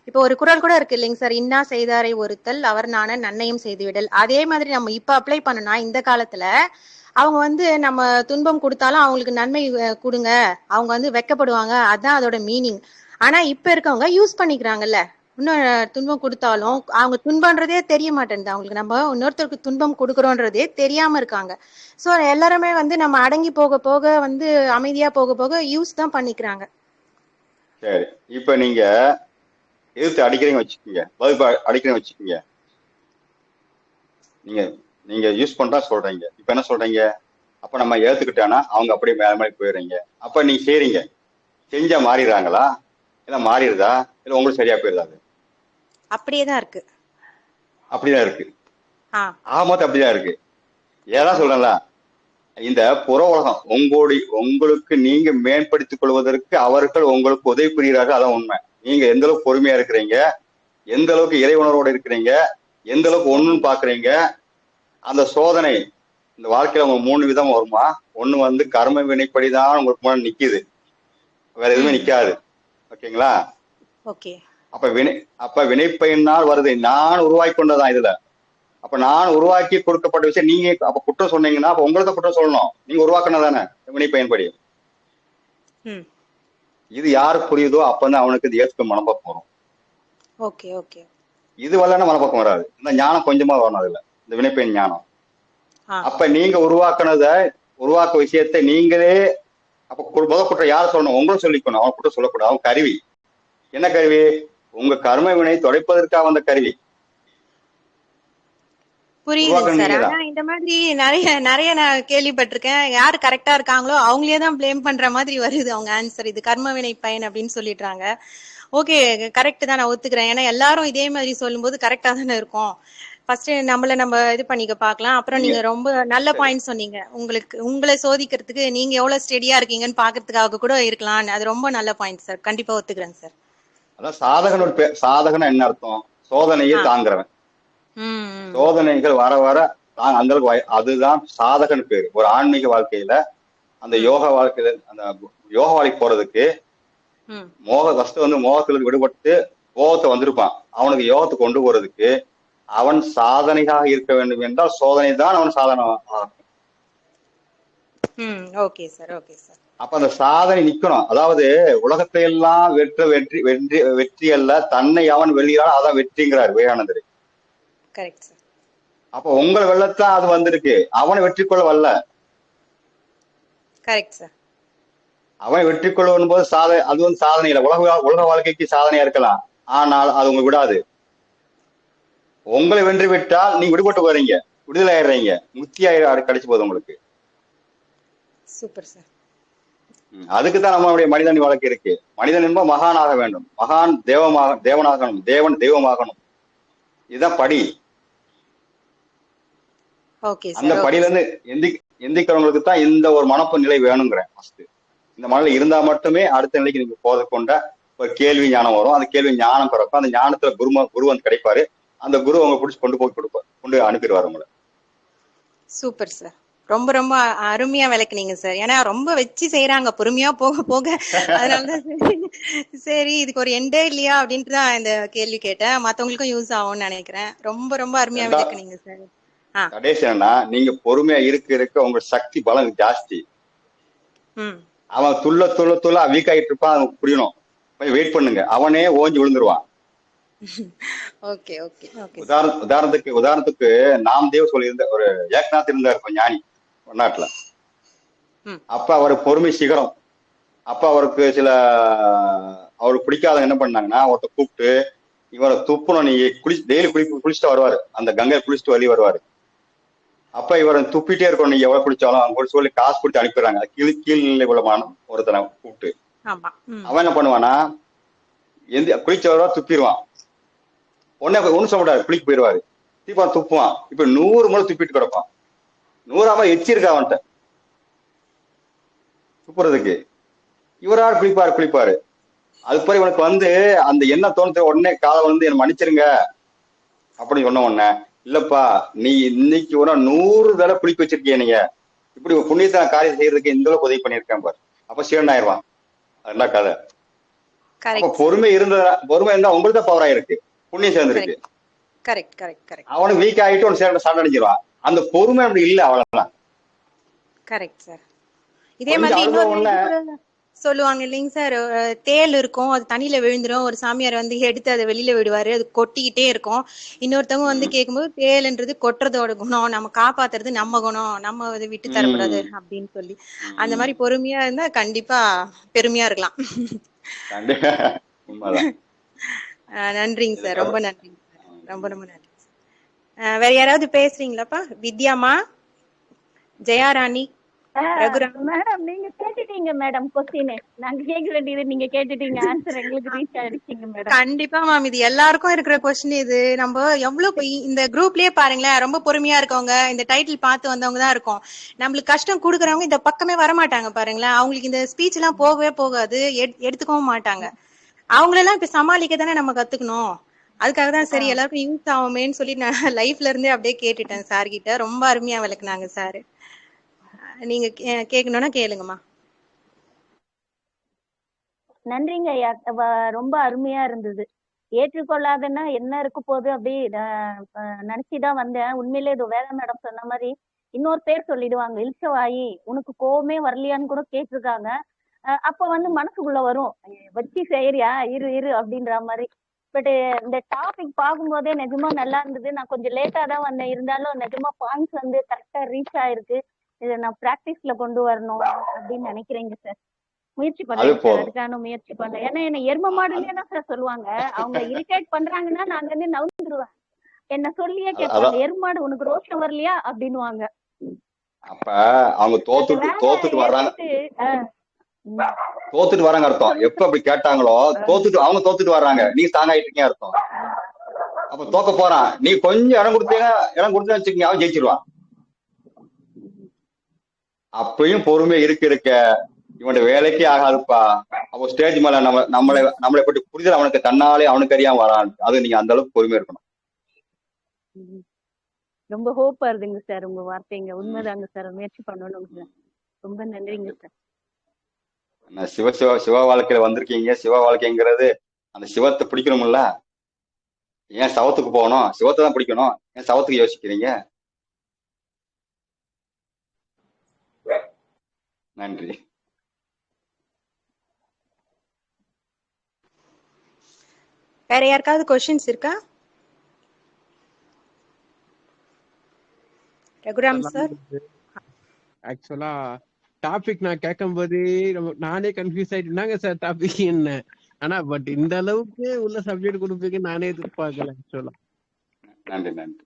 இப்போ ஒரு குறள் கூட இருக்கு இல்லைங்க சார், இன்னா செய்தாரை ஒருத்தல் அவர் நான நன்னயம் செய்துவிடல். அதே மாதிரி நம்ம இப்ப அப்ளை பண்ணனா இந்த காலத்துல அவங்க வந்து நம்ம துன்பம் கொடுத்தாலும் அவங்களுக்கு நன்மை கொடுங்க, அவங்க வந்து வெக்கப்படுவாங்க, அதான் அதோட மீனிங். ஆனா இப்ப இருக்கவங்க யூஸ் பண்ணிக்கிறாங்கல்ல, இன்னும் துன்பம் கொடுத்தாலும் அவங்க துன்பம்ன்றதே தெரிய மாட்டேங்குது அவங்களுக்கு, நம்ம இன்னொருத்தருக்கு துன்பம் கொடுக்கறோன்றதே தெரியாம இருக்காங்க. சோ எல்லாருமே வந்து நம்ம அடங்கி போக போக வந்து அமைதியா போக போக யூஸ் தான் பண்ணிக்கிறாங்க. சரி, இப்ப நீங்க எதிர்த்து அடிக்கிறீங்க வச்சுக்கோங்க, வகுப்பு அடிக்கிறீங்க வச்சுக்கோங்க, நீங்க யூஸ் பண்றா சொல்றீங்க. இப்ப என்ன சொல்றீங்க? அப்ப நம்ம ஏத்துக்கிட்டானா அவங்க அப்படியே மேல மாதிரி போயிடுறீங்க. அப்ப நீங்க செய்றீங்க, செஞ்சா மாறிடுறாங்களா இல்ல மாறிடுதா இல்ல உங்களுக்கு சரியா போயிருதாது? அப்படியேதான் இருக்கு. அப்படிதான் இருக்கு. ஆமாத்த அப்படிதான் இருக்கு. ஏதான் சொல்றேன்ல, இந்த புற உலகம் உங்களுக்கு நீங்க மேம்படுத்திக் கொள்வதற்கு அவர்கள் உங்களுக்கு உதவி புரிகிறார்கள். அதான் உண்மை. நீங்க எந்த அளவுக்கு பொறுமையா இருக்கிறீங்க, எந்த அளவுக்கு இறை உணர்வோட இருக்கிறீங்க, எந்த அளவுக்கு ஒண்ணுன்னு பாக்குறீங்க. அந்த சோதனை இந்த வாழ்க்கையில உங்க 3 விதம் வருமா. ஒண்ணு கர்ம வினைப்படிதான் உங்களுக்கு முன்னாடி நிக்குது, வேற எதுவுமே நிக்காது. ஓகேங்களா? ஓகே. அப்ப வினைப்பயனால் வருது. நான் உருவாக்கி கொண்டதான் இதுல. அப்ப நான் உருவாக்கி கொடுக்கப்பட்ட விஷயம் நீங்க அப்ப குற்றம் சொன்னீங்கன்னா அப்ப உங்களுக்கு குற்றம் சொல்லணும். நீங்க உருவாக்குனதானே வினைப்பயன்படி. இது யாரு புரியுதோ அப்பதான் அவனுக்கு இது ஏற்க மனப்பக்கம் வரும். Okay okay. இது வரலன்னா மனப்பக்கம் வராது. இந்த ஞானம் கொஞ்சமா வரணும் அதுல, இந்த வினைப்பயன் ஞானம். அப்ப நீங்க உருவாக்க விஷயத்தை நீங்களே அப்ப முதல் குற்றம் யார சொல்லணும்? உங்களும் சொல்லிக்கணும். அவன் குற்றம் சொல்லக்கூடாது. அவன் கருவி. என்ன கருவி? உங்க கர்ம வினை தொடைப்பதற்காக வந்த கருவி. புரியுது சார். ஆனா இந்த மாதிரி நிறைய நான் கேள்விப்பட்டிருக்கேன். யாரு கரெக்டா இருக்காங்களோ அவங்களே தான் பிளேம் பண்ற மாதிரி வருது அவங்க ஆன்சர். இது கர்ம வினை பயன் அப்படின்னு சொல்லிடுறாங்க. ஓகே, கரெக்ட் தான், நான் ஒத்துக்கிறேன். ஏன்னா எல்லாரும் இதே மாதிரி சொல்லும்போது கரெக்டா தானே இருக்கும். ஃபர்ஸ்ட் நம்ம இது பண்ணிக்க பாக்கலாம். அப்புறம் நீங்க ரொம்ப நல்ல பாயிண்ட் சொன்னீங்க. உங்களை சோதிக்கிறதுக்கு நீங்க எவ்வளவு ஸ்டெடியா இருக்கீங்கன்னு பாக்குறதுக்காக கூட இருக்கலாம். அது ரொம்ப நல்ல பாயிண்ட் சார். கண்டிப்பா ஒத்துக்கிறேன் சார். அதான் சாதகன் என்ன அர்த்தம்? சோதனையை தாங்குறவன். சோதனைகள் வர வர அந்த அளவுக்கு அதுதான் சாதகன் பேரு. ஒரு ஆன்மீக வாழ்க்கையில அந்த யோக வாழ்க்கைக்கு போறதுக்கு மோகத்திலிருந்து விடுபட்டு கோபத்தை வந்திருப்பான். அவனுக்கு யோகத்தை கொண்டு போறதுக்கு அவன் சாதனையாக இருக்க வேண்டும் என்றால் சோதனை தான் அவன் சாதனை. அப்ப அந்த சாதனை நிக்கணும். அதாவது உலகத்தை எல்லாம் வெற்றி அல்ல, தன்னை அவன் வெல்கிறான், அதான் வெற்றிங்கிறார் விவேகானந்தர். அப்ப உங்களை வெள்ளத்தான் அது வந்திருக்கு, அவனை வெற்றி கொள்ள வரல. அவனை வெற்றி கொள்ளும் போது அது சாதனை இல்லை. உலக வாழ்க்கைக்கு சாதனையா இருக்கலாம், ஆனால் அது உங்களுக்கு விடாது. உங்களை வென்று விட்டால் நீங்க விடுபட்டு போறீங்க, விடுதலை ஆயிடுறீங்க, முக்தி கிடைச்சு போகுது உங்களுக்கு. Super sir. அதுக்குதான் நம்மளுடைய மனிதன் வாழ்க்கை இருக்கு. மனிதன் என்பது மகானாக வேண்டும். மகான் தேவனாகணும், தேவன் தெய்வமாகணும். இதுதான் படி. அந்த படியில இருந்து எந்திக்கிறவங்களுக்கு தான் இந்த ஒரு மனப்பு நிலை வேணுங்கிறேன். இந்த மனநிலை இருந்தா மட்டுமே அடுத்த நிலைக்கு நீங்க போத கொண்ட ஒரு கேள்வி ஞானம் வரும். அந்த கேள்வி ஞானம் பிறக்கும். அந்த ஞானத்துல குரு வந்து கிடைப்பாரு. அந்த குரு அவங்க பிடிச்சி கொண்டு அனுப்பிடுவாரு உங்களை. Super sir. ரொம்ப ரொம்ப அருமையா விளக்குனீங்க சார். ஏன்னா ரொம்ப வச்சு செய்யறாங்க பொறுமையா போக போக. அதனாலதான் சரி இதுக்கு ஒரு எண்டே இல்லையா அப்படின்ட்டு தான் இந்த கேள்வி கேட்டேன். மத்தவங்களுக்கும் யூஸ் ஆகும்னு நினைக்கிறேன். ரொம்ப ரொம்ப அருமையா விளக்குனீங்க சார். கடைசி என்னன்னா, நீங்க பொறுமையா இருக்க உங்க சக்தி பலம் ஜாஸ்தி. அவன் துள்ள வீக் ஆகிட்டு இருப்பான், அவனுக்கு புரியணும். வெயிட் பண்ணுங்க, அவனே ஓஞ்சி விழுந்துருவான். உதாரணத்துக்கு நாம்தேவ் சொல்லியிருந்த ஒரு ஏக்நாத் இருந்தார் ஞானி வடநாட்டுல. அப்ப அவருக்கு பொறுமை சிகரம். அப்ப அவருக்கு அவருக்கு பிடிக்காத என்ன பண்ணாங்கன்னா, ஒருத்த கூப்பிட்டு இவரை துப்புணும், நீ டெய்லி குளிச்சுட்டு வருவாரு, அந்த கங்கை குளிச்சுட்டு வெளியே வருவாரு. அப்ப இவரை துப்பிட்டே இருக்கணும், நீங்க எவ்வளவு குளிச்சாலும் அவங்க சொல்லி காசு கொடுத்து அனுப்பிடுறாங்க. கீழ்நிலை குலமான ஒருத்தனை கூப்பிட்டு அவன் என்ன பண்ணுவானா, குளிச்ச வருவா துப்பிடுவான். ஒண்ணு சொல்ல முடியாது, குளிக்கு போயிடுவாரு, தீபா துப்புவான். இப்ப 100 முறை துப்பிட்டு கிடப்பான். 100ஆம எச்சிருக்கா அவன்கிட்ட துப்புறதுக்கு. இவரால் குளிப்பாரு. அது பிறகு இவனுக்கு அந்த எண்ணெய் தோணுது. உடனே காலை என்ன மன்னிச்சிருங்க அப்படின்னு சொன்ன உடனே, இல்லப்பா நீ இன்னைக்கு 100 தடவை குளிக்க வச்சிருக்கீங்க, நீங்க இப்படி புண்ணியத்தை காரியம் செய்யறதுக்கு இந்த அளவுக்கு உதவி பண்ணிருக்கேன் பாரு. அப்ப சீரன் ஆயிடுவான். அதுதான் கதை. பொறுமை இருந்தா உங்களுக்கு தான் பவர் ஆயிருக்கு, புண்ணியம் சேர்ந்துருக்கு. அவனுக்கு வீக் ஆகிட்டு ஒரு சண்டை அடிச்சிருவான். அந்த பொறுமை அப்படி இல்ல, அவ்வளவுதான். Correct sir. இதே மாதிரி சொல்லுவாங்க இல்லைங்க சார், தேல் இருக்கும், அது தண்ணியில விழுந்துரும். ஒரு சாமியார் எடுத்து அதை வெளியில விடுவாரு, அது கொட்டிக்கிட்டே இருக்கும். இன்னொருத்தவங்க கேட்கும்போது தேல்ன்றது கொட்டுறதோட குணம், நம்ம காப்பாத்துறது நம்ம குணம், நம்ம அதை விட்டு தரக்கூடாது அப்படின்னு சொல்லி. அந்த மாதிரி பொறுமையா இருந்தா கண்டிப்பா பெருமையா இருக்கலாம். நன்றிங்க சார், ரொம்ப நன்றிங்க சார், ரொம்ப ரொம்ப நன்றி. வேற யாராவது பேசுறீங்களாப்பா? வித்யாமா, ஜெயாராணி, ரகுராம். மேடம் நீங்க கேட்டுட்டீங்க மேடம் கொஸ்டின். நாங்க கேட்க வேண்டியது நீங்க கேட்டுட்டீங்க, ஆன்சர் எங்களுக்கு ரீச் ஆயிடுச்சுங்க மேடம். கண்டிப்பா மேம், இது எல்லாருக்கும் இருக்கிற கொஸ்டின். இது நம்ம எவ்வளவு இந்த குரூப்லயே பாருங்களேன், ரொம்ப பொறுமையா இருக்கவங்க, இந்த டைட்டில் பார்த்து வந்தவங்க தான் இருக்கும். நம்மளுக்கு கஷ்டம் கொடுக்குறவங்க இந்த பக்கமே வரமாட்டாங்க பாருங்களேன். அவங்களுக்கு இந்த ஸ்பீச் எல்லாம் போகவே போகாது, எடுத்துக்கவும் மாட்டாங்க. அவங்களெல்லாம் இப்ப சமாளிக்க தானே நம்ம கத்துக்கணும். அதுக்காக தான் சரி எல்லாருக்கும் யூஸ் ஆகுமேன்னு சொல்லி நான் லைஃப்ல இருந்தே அப்படியே கேட்டுட்டேன் சார் கிட்ட. ரொம்ப அருமையா விளக்குனாங்க சார். நீங்க கேட்கணும்னா கேளுங்கம்மா. நன்றிங்க ஐயா, ரொம்ப அருமையா இருந்தது. ஏற்றுக்கொள்ளாதுன்னா என்ன இருக்க போகுது அப்படி நினைச்சுதான் வந்தேன். உண்மையிலே இது வேத மேடம் சொன்ன மாதிரி இன்னொரு பேர் சொல்லிடுவாங்க, இல்சவாயி உனக்கு கோவமே வரலையான்னு கூட கேட்டிருக்காங்க. அப்ப வந்து மனசுக்குள்ள வரும், வச்சு செய்யறியா, இரு இரு அப்படின்ற மாதிரி. பட் இந்த டாபிக் பார்க்கும்போதே நிஜமா நல்லா இருந்தது. நான் கொஞ்சம் லேட்டா தான் வந்தேன், இருந்தாலும் நிஜமா பாயிண்ட்ஸ் வந்து கரெக்டா ரீச் ஆயிருக்கு. இதை நான் பிராக்டிஸ்ல கொண்டு வரணும் அப்படின்னு நினைக்கிறேங்க சார். முயற்சி பண்றேன் சார், அதுக்கான முயற்சி பண்றேன். ஏன்னா என்ன எரும மாடுன்னே தான் சார் சொல்லுவாங்க. அவங்க இரிட்டேட் பண்றாங்கன்னா நான் அங்க நவுந்துருவேன். என்ன சொல்லியே கேட்பாங்க, எருமாடு உனக்கு ரோஷம் வரலையா அப்படின்னுவாங்க. அப்ப அவங்க தோத்துட்டு வர்றாங்க, தோத்துட்டு வராங்க அர்த்தம். எப்ப அப்படி கேட்டாங்களோ அவங்க தோத்துட்டு வர்றாங்க, நீ ஸ்ட்ராங் ஆயிட்டு இருக்கீங்க அர்த்தம். அப்ப தோக்க போறான், நீ கொஞ்சம் இடம் கொடுத்து வச்சுக்கீங்க, அவன் ஜெயிச்சிருவான். அப்பயும் பொறுமை இருக்க இவனோட வேலைக்கே ஆகாதுப்பா. அப்போ ஸ்டேஜ் மேல நம்மளை பற்றி புரிதல் அவனுக்கு தன்னாலே அவனுக்கு அறியாம வரான். அது நீங்க அந்த அளவுக்கு பொறுமையா இருக்கணும். ரொம்ப ஹோப்பா இருக்குங்க சார் உங்க வார்த்தைங்க. உண்மைதாங்க சார், முயற்சி பண்ணணும் சார். ரொம்ப நன்றிங்க சார். சிவ வாழ்க்கையில வந்திருக்கீங்க. சிவ வாழ்க்கைங்கிறது அந்த சிவத்தை பிடிக்கணும்ல. ஏன் சவத்துக்கு போகணும்? சிவத்தை தான் பிடிக்கணும். ஏன் சவத்துக்கு யோசிக்கிறீங்க? நன்றி. வேற யாருக்காவது கொஸ்டின்ஸ் இருக்கா? ரகுராம் சார். ஆக்சுவலா டாபிக் நான் கேட்கும் போதே நானே கன்ஃபியூஸ் ஆயிட்டுனாங்க சார் டாபிக் என்ன. ஆனா பட் இந்த அளவுக்கு உள்ள சப்ஜெக்ட் கொடுப்பீங்க நானே எதிர்பார்க்கல. ஆக்சுவலா நன்றி நன்றி,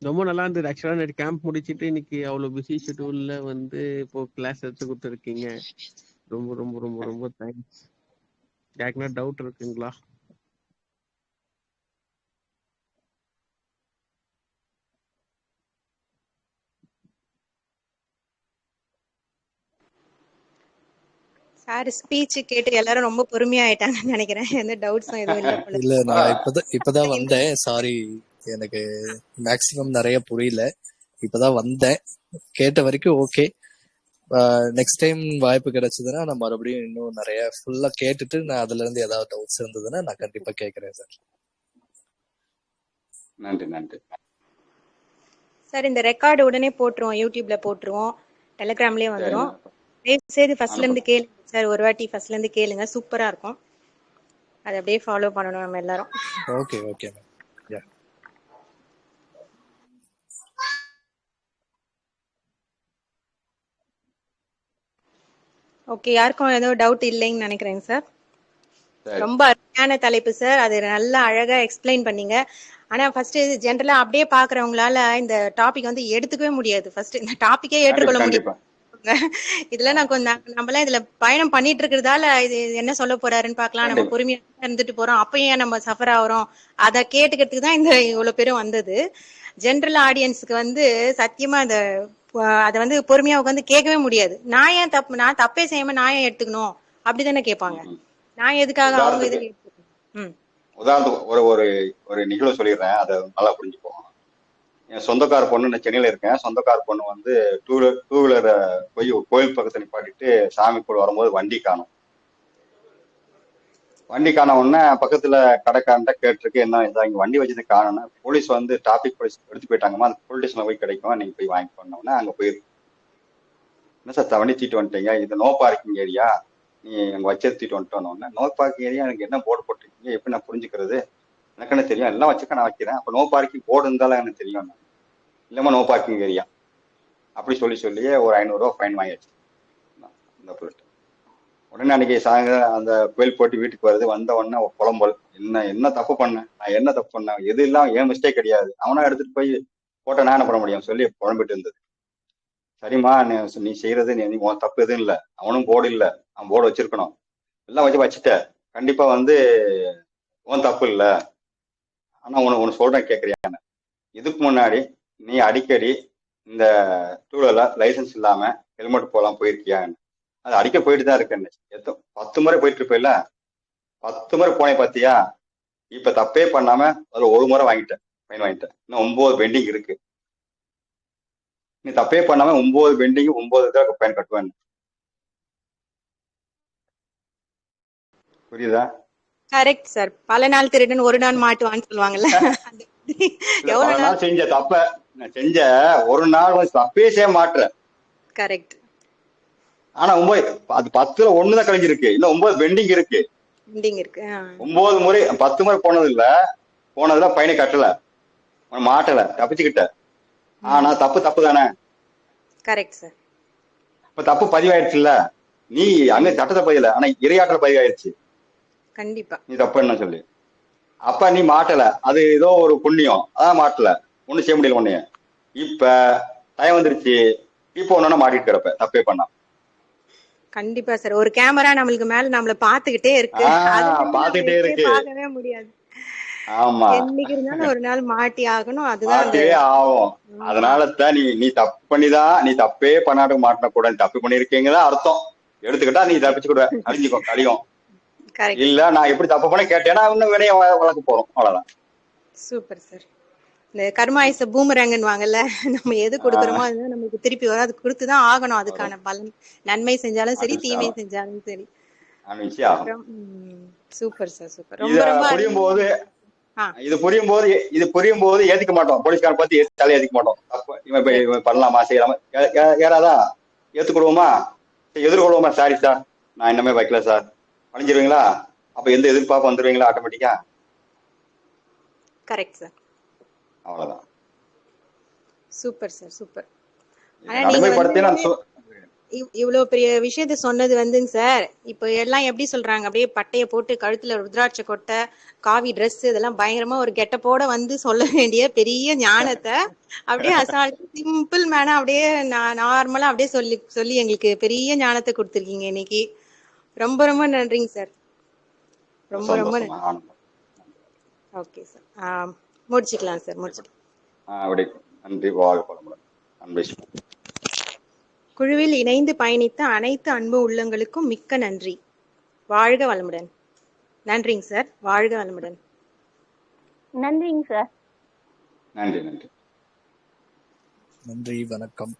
ரொம்ப நல்லா இருந்தது. ஆக்சுவலா நேற்று கேம்ப் முடிச்சுட்டு இன்னைக்கு அவ்வளவு பிஸி ஷெட்யூல்ல வந்து இப்போ கிளாஸ் எடுத்து கொடுத்துருக்கீங்க. ரொம்ப ரொம்ப ரொம்ப ரொம்ப தேங்க்ஸ். யாருக்குன்னா டவுட் இருக்குங்களா? சார் ஸ்பீச் கேட்டு எல்லாரும் ரொம்ப பொறுமையா ஆயிட்டாங்கன்னு நினைக்கிறேன். எந்த டவுட்ஸும் எதுவும் இல்ல போல. இல்ல நான் இப்பதான் வந்தேன். சாரி, எனக்கு மேக்சிமம் நிறைய புரியல. இப்பதான் வந்தேன். கேட்ட வரைக்கும் ஓகே. நெக்ஸ்ட் டைம் வாய்ப்பு கிடைச்சதுன்னா நான் மறுபடியும் இன்னும் நிறைய ஃபுல்லா கேட்டுட்டு நான் அதுல இருந்து ஏதாவது டவுட்ஸ் இருந்ததுன்னா நான் கண்டிப்பா கேட்கறேன் சார். நன்றி நன்றி சார். இந்த ரெக்கார்டு உடனே போட்டுருவோம், யூடியூப்ல போட்டுருவோம், டெலிகிராம்லயே வந்துடும். செய்து ஃபர்ஸ்ட்ல இருந்து கேளுங்க சார். ஒரு வாட்டி ஃபர்ஸ்ட்ல இருந்து கேளுங்க, சூப்பரா இருக்கும். அதை அப்படியே ஃபாலோ பண்ணணும் நம்ம எல்லாரும். Okay okay. ஓகே, யாருக்கும் ஏதோ டவுட் இல்லைன்னு நினைக்கிறேங்க சார். ரொம்ப அருமையான தலைப்பு சார், அது நல்லா அழகா எக்ஸ்பிளைன் பண்ணீங்க. ஆனா ஃபர்ஸ்ட் ஜென்ரலா அப்படியே பாக்குறவங்களால இந்த டாபிக் வந்து எடுத்துக்கவே முடியாது. ஃபர்ஸ்ட் இந்த டாபிக்கே ஏற்றுக்கொள்ள முடியாது. இதுல நான் கொஞ்சம் நம்மளாம் இதுல பயணம் பண்ணிட்டு இருக்கிறதால இது என்ன சொல்ல போறாருன்னு பாக்கலாம். நம்ம பொறுமையா இருந்துட்டு போறோம், அப்பயும் நம்ம சஃபர் ஆகுறோம். அதை கேட்டுக்கிறதுக்கு தான் இந்த இவ்வளவு பேரும் வந்தது. ஜென்ரல் ஆடியன்ஸுக்கு வந்து சத்தியமா அதை வந்து பொறுமையா உட்காந்து கேட்கவே முடியாது. நான் தப்பே செய்யாம நான் ஏன் எடுத்துக்கணும் அப்படிதானே கேட்பாங்க. நான் எதுக்காக அவங்க இது எடுத்துக்கணும்? உதாரணத்துக்கு ஒரு நிகழ்வு சொல்லிடுறேன், அதை நல்லா புரிஞ்சுப்போம். என் சொந்தக்கார பொண்ணு, நான் சென்னையில இருக்கேன். சொந்தக்கார பொண்ணு வந்து டூ வீலரை போய் கோயில் பக்கத்துல நிப்பாட்டிட்டு சாமி கூட வரும்போது வண்டி காணும். வண்டி காண உடனே பக்கத்துல கடைக்காரன்ட்ட கேட்டிருக்கு, என்ன இதான் இங்க வண்டி வச்சது காணும்னா, போலீஸ் வந்து டிராபிக் போலீஸ் எடுத்து போயிட்டாங்கம்மா, அந்த போலீஸ்ல போய் கிடைக்கும், நீங்க போய் வாங்கி பண்ணோம்னா அங்க போயிருக்கு. என்ன சார் வண்டி தூக்கிட்டு வந்துட்டீங்க, இது நோ பார்க்கிங் ஏரியா, நீ அங்க வச்சு தூக்கிட்டு வந்துட்டோன்னு. நோ பார்க்கிங் ஏரியா எனக்கு என்ன போர்டு போட்டிருக்கீங்க, எப்படி நான் புரிஞ்சுக்கிறது? எனக்கு என்ன தெரியும், எல்லாம் வச்சுக்க நான் வைக்கிறேன். அப்ப நோ பார்க்கிங் போர்டு இருந்தாலும் எனக்கு தெரியும். இல்லம்மா நோ பார்க்கிங் ஏரியா அப்படி சொல்லியே ஒரு 500 ரூபா ஃபைன் வாங்கிடுச்சு இந்த பொருட்டு. உடனே அன்னைக்கு சாயங்காலம் அந்த கோயில் போட்டு வீட்டுக்கு வருது. வந்த உடனே புலம்பல், என்ன தப்பு பண்ணேன், நான் என்ன தப்பு பண்ணேன், எது இல்லாம ஏன் மிஸ்டேக் கிடையாது, அவனா எடுத்துட்டு போய் போட்ட நான் என்ன பண்ண முடியும் சொல்லி புலம்பிட்டு இருந்தது. சரிம்மா, நீ செய்யறது நீ உன் தப்பு எதுவும் இல்லை, அவனும் போர்டு இல்லை, அவன் போர்டு வச்சிருக்கணும், எல்லாம் வச்சுட்ட, கண்டிப்பா வந்து உன் தப்பு இல்லை. ஆனா உனக்கு சொல்றேன் கேட்கறியா, இதுக்கு முன்னாடி நீ அடிக்கடி இந்த டூவீலர்ல லைசன்ஸ் இல்லாம ஹெல்மெட் போலாம் போயிருக்கியா? அது அடிக்க போயிட்டு தான் இருக்கேன்னு 10 முறை போயிட்டு இருப்பேல, 10 முறை போனேன் பாத்தியா? இப்ப தப்பே பண்ணாம அதுல ஒரு முறை வாங்கிட்டேன், ஃபைன் வாங்கிட்டேன். இன்னும் 9 பெண்டிங் இருக்கு. நீ தப்பே பண்ணாம 9 பெண்டிங் 9 தடவை ஃபைன் கட்டுவேன். புரியுதா? Correct sir. பல நாள் திருடன் ஒரு நாள் மாட்டுவான்னு சொல்லுவாங்கல்ல. அந்த மாதிரி இல்ல, எவ்வளவு பல நாள் நாள் செஞ்ச தப்ப நான் செஞ்ச ஒரு நாள் வந்து தப்பே செய்ய மாட்டேன். கரெக்ட் ஆனா 9 அது 10ல 1 தான் கழிஞ்சிருக்கு, இன்னும் 9 பெண்டிங் இருக்கு. பெண்டிங் இருக்கு. 9 முறை 10 முறை போனதுல ஃபைனை கட்டல, மாட்டல, தப்பிச்சுக்கிட்ட. ஆனா தப்பு தானே? Correct sir. இப்ப தப்பு பதிவாயிடுச்சுல்ல, நீ அங்க சட்டத்தை பதியல, ஆனா இரையாற்றல் பதிவாயிருச்சு. கண்டிப்பா நீ தப்பு என்ன சொல்லி, அப்ப நீ மாட்டல, அது ஏதோ ஒரு புண்ணியம், அதான் மாட்டல, ஒண்ணும் செய்ய முடியல உன்னைய. இப்ப டைம் வந்துருச்சு, இப்ப ஒன்னா மாட்டிட்டு கிடப்ப தப்பே பண்ணா. கண்டிப்பா சார். ஒரு கேமரா நம்மளுக்கு மேல நம்மள பாத்துக்கிட்டே இருக்கு. அதுல இருந்து நம்ம பாத்துக்கிட்டே எஸ்கேப் இருக்கு. ஆகவே முடியாது. ஆமா, என்னைக்கு இருந்தாலும் ஒரு நாள் மாட்டி ஆகணும். அதுதான் அந்த மாட்டியே ஆகும். ஆமா. அதனாலதான் நீ தப்பு பண்ணிதான், நீ தப்பே பண்ணாட்டு மாட்டின கூட, நீ தப்பு பண்ணிருக்கீங்கதான் அர்த்தம். எடுத்துக்கிட்டா நீ தப்பிச்சு கூட அழிஞ்சுக்கோ, கழியும். கரெக்ட். இல்ல நான் எப்படி தப்பு பண்ண கேட்டேன்னா இன்னும் வினைய வளர்க்க போறோம், அவ்வளவுதான். Super sir. இந்த கர்மாயிச பூமரங்கன்னு வாங்கல்ல, நம்ம எது கொடுக்குறோமோ அதுதான் நமக்கு திருப்பி வரும். அது கொடுத்துதான் ஆகணும் அதுக்கான பலன். நன்மை செஞ்சாலும் சரி, தீமை செஞ்சாலும் சரி. Super sir, super. ரொம்ப ரொம்ப புரியும் போது இது புரியும் போது ஏத்துக்க மாட்டோம், போலீஸ்காரன் பத்தி தலை ஏத்துக்க மாட்டோம். இவன் பண்ணலாமா செய்யலாமா, யாராதா ஏத்துக்கொள்வோமா, எதிர்கொள்வோமா? சாரி சார், நான் இன்னமே வைக்கல சார், அழிஞ்சிருவீங்களா? அப்ப எந்த எதிர்பார்ப்பு வந்துருவீங்களா ஆட்டோமேட்டிக்கா? Correct sir. அவ்வளவுதான். Super sir, super. இவ்வளவு பெரிய விஷயத்த சொன்னது வந்துங்க சார். இப்ப எல்லாம் எப்படி சொல்றாங்க, அப்படியே பட்டைய போட்டு கழுத்துல ருத்ராட்ச கொட்டை, காவி ட்ரெஸ், இதெல்லாம் பயங்கரமா ஒரு கெட்டப்போட வந்து சொல்ல வேண்டிய பெரிய ஞானத்தை அப்படியே அசால்ட் சிம்பிள் மேனா அப்படியே நார்மலா அப்படியே சொல்லி சொல்லி எங்களுக்கு பெரிய ஞானத்தை கொடுத்துருக்கீங்க இன்னைக்கு. ரொம்ப ரொம்ப நன்றிங்க சார். ரொம்ப ரொம்ப நன்றி. ஓகே சார், முடிச்சுக்கலாம் சார், முடிச்சுக்கலாம். நன்றி. வாழ்க. குழுவில் இணைந்து பயணித்த அனைத்து அன்பு உள்ளங்களுக்கும் மிக்க நன்றி. வாழ்க வளமுடன். நன்றிங்க சார். வாழ்க வளமுடன். நன்றிங்க சார். நன்றி. நன்றி, வணக்கம்.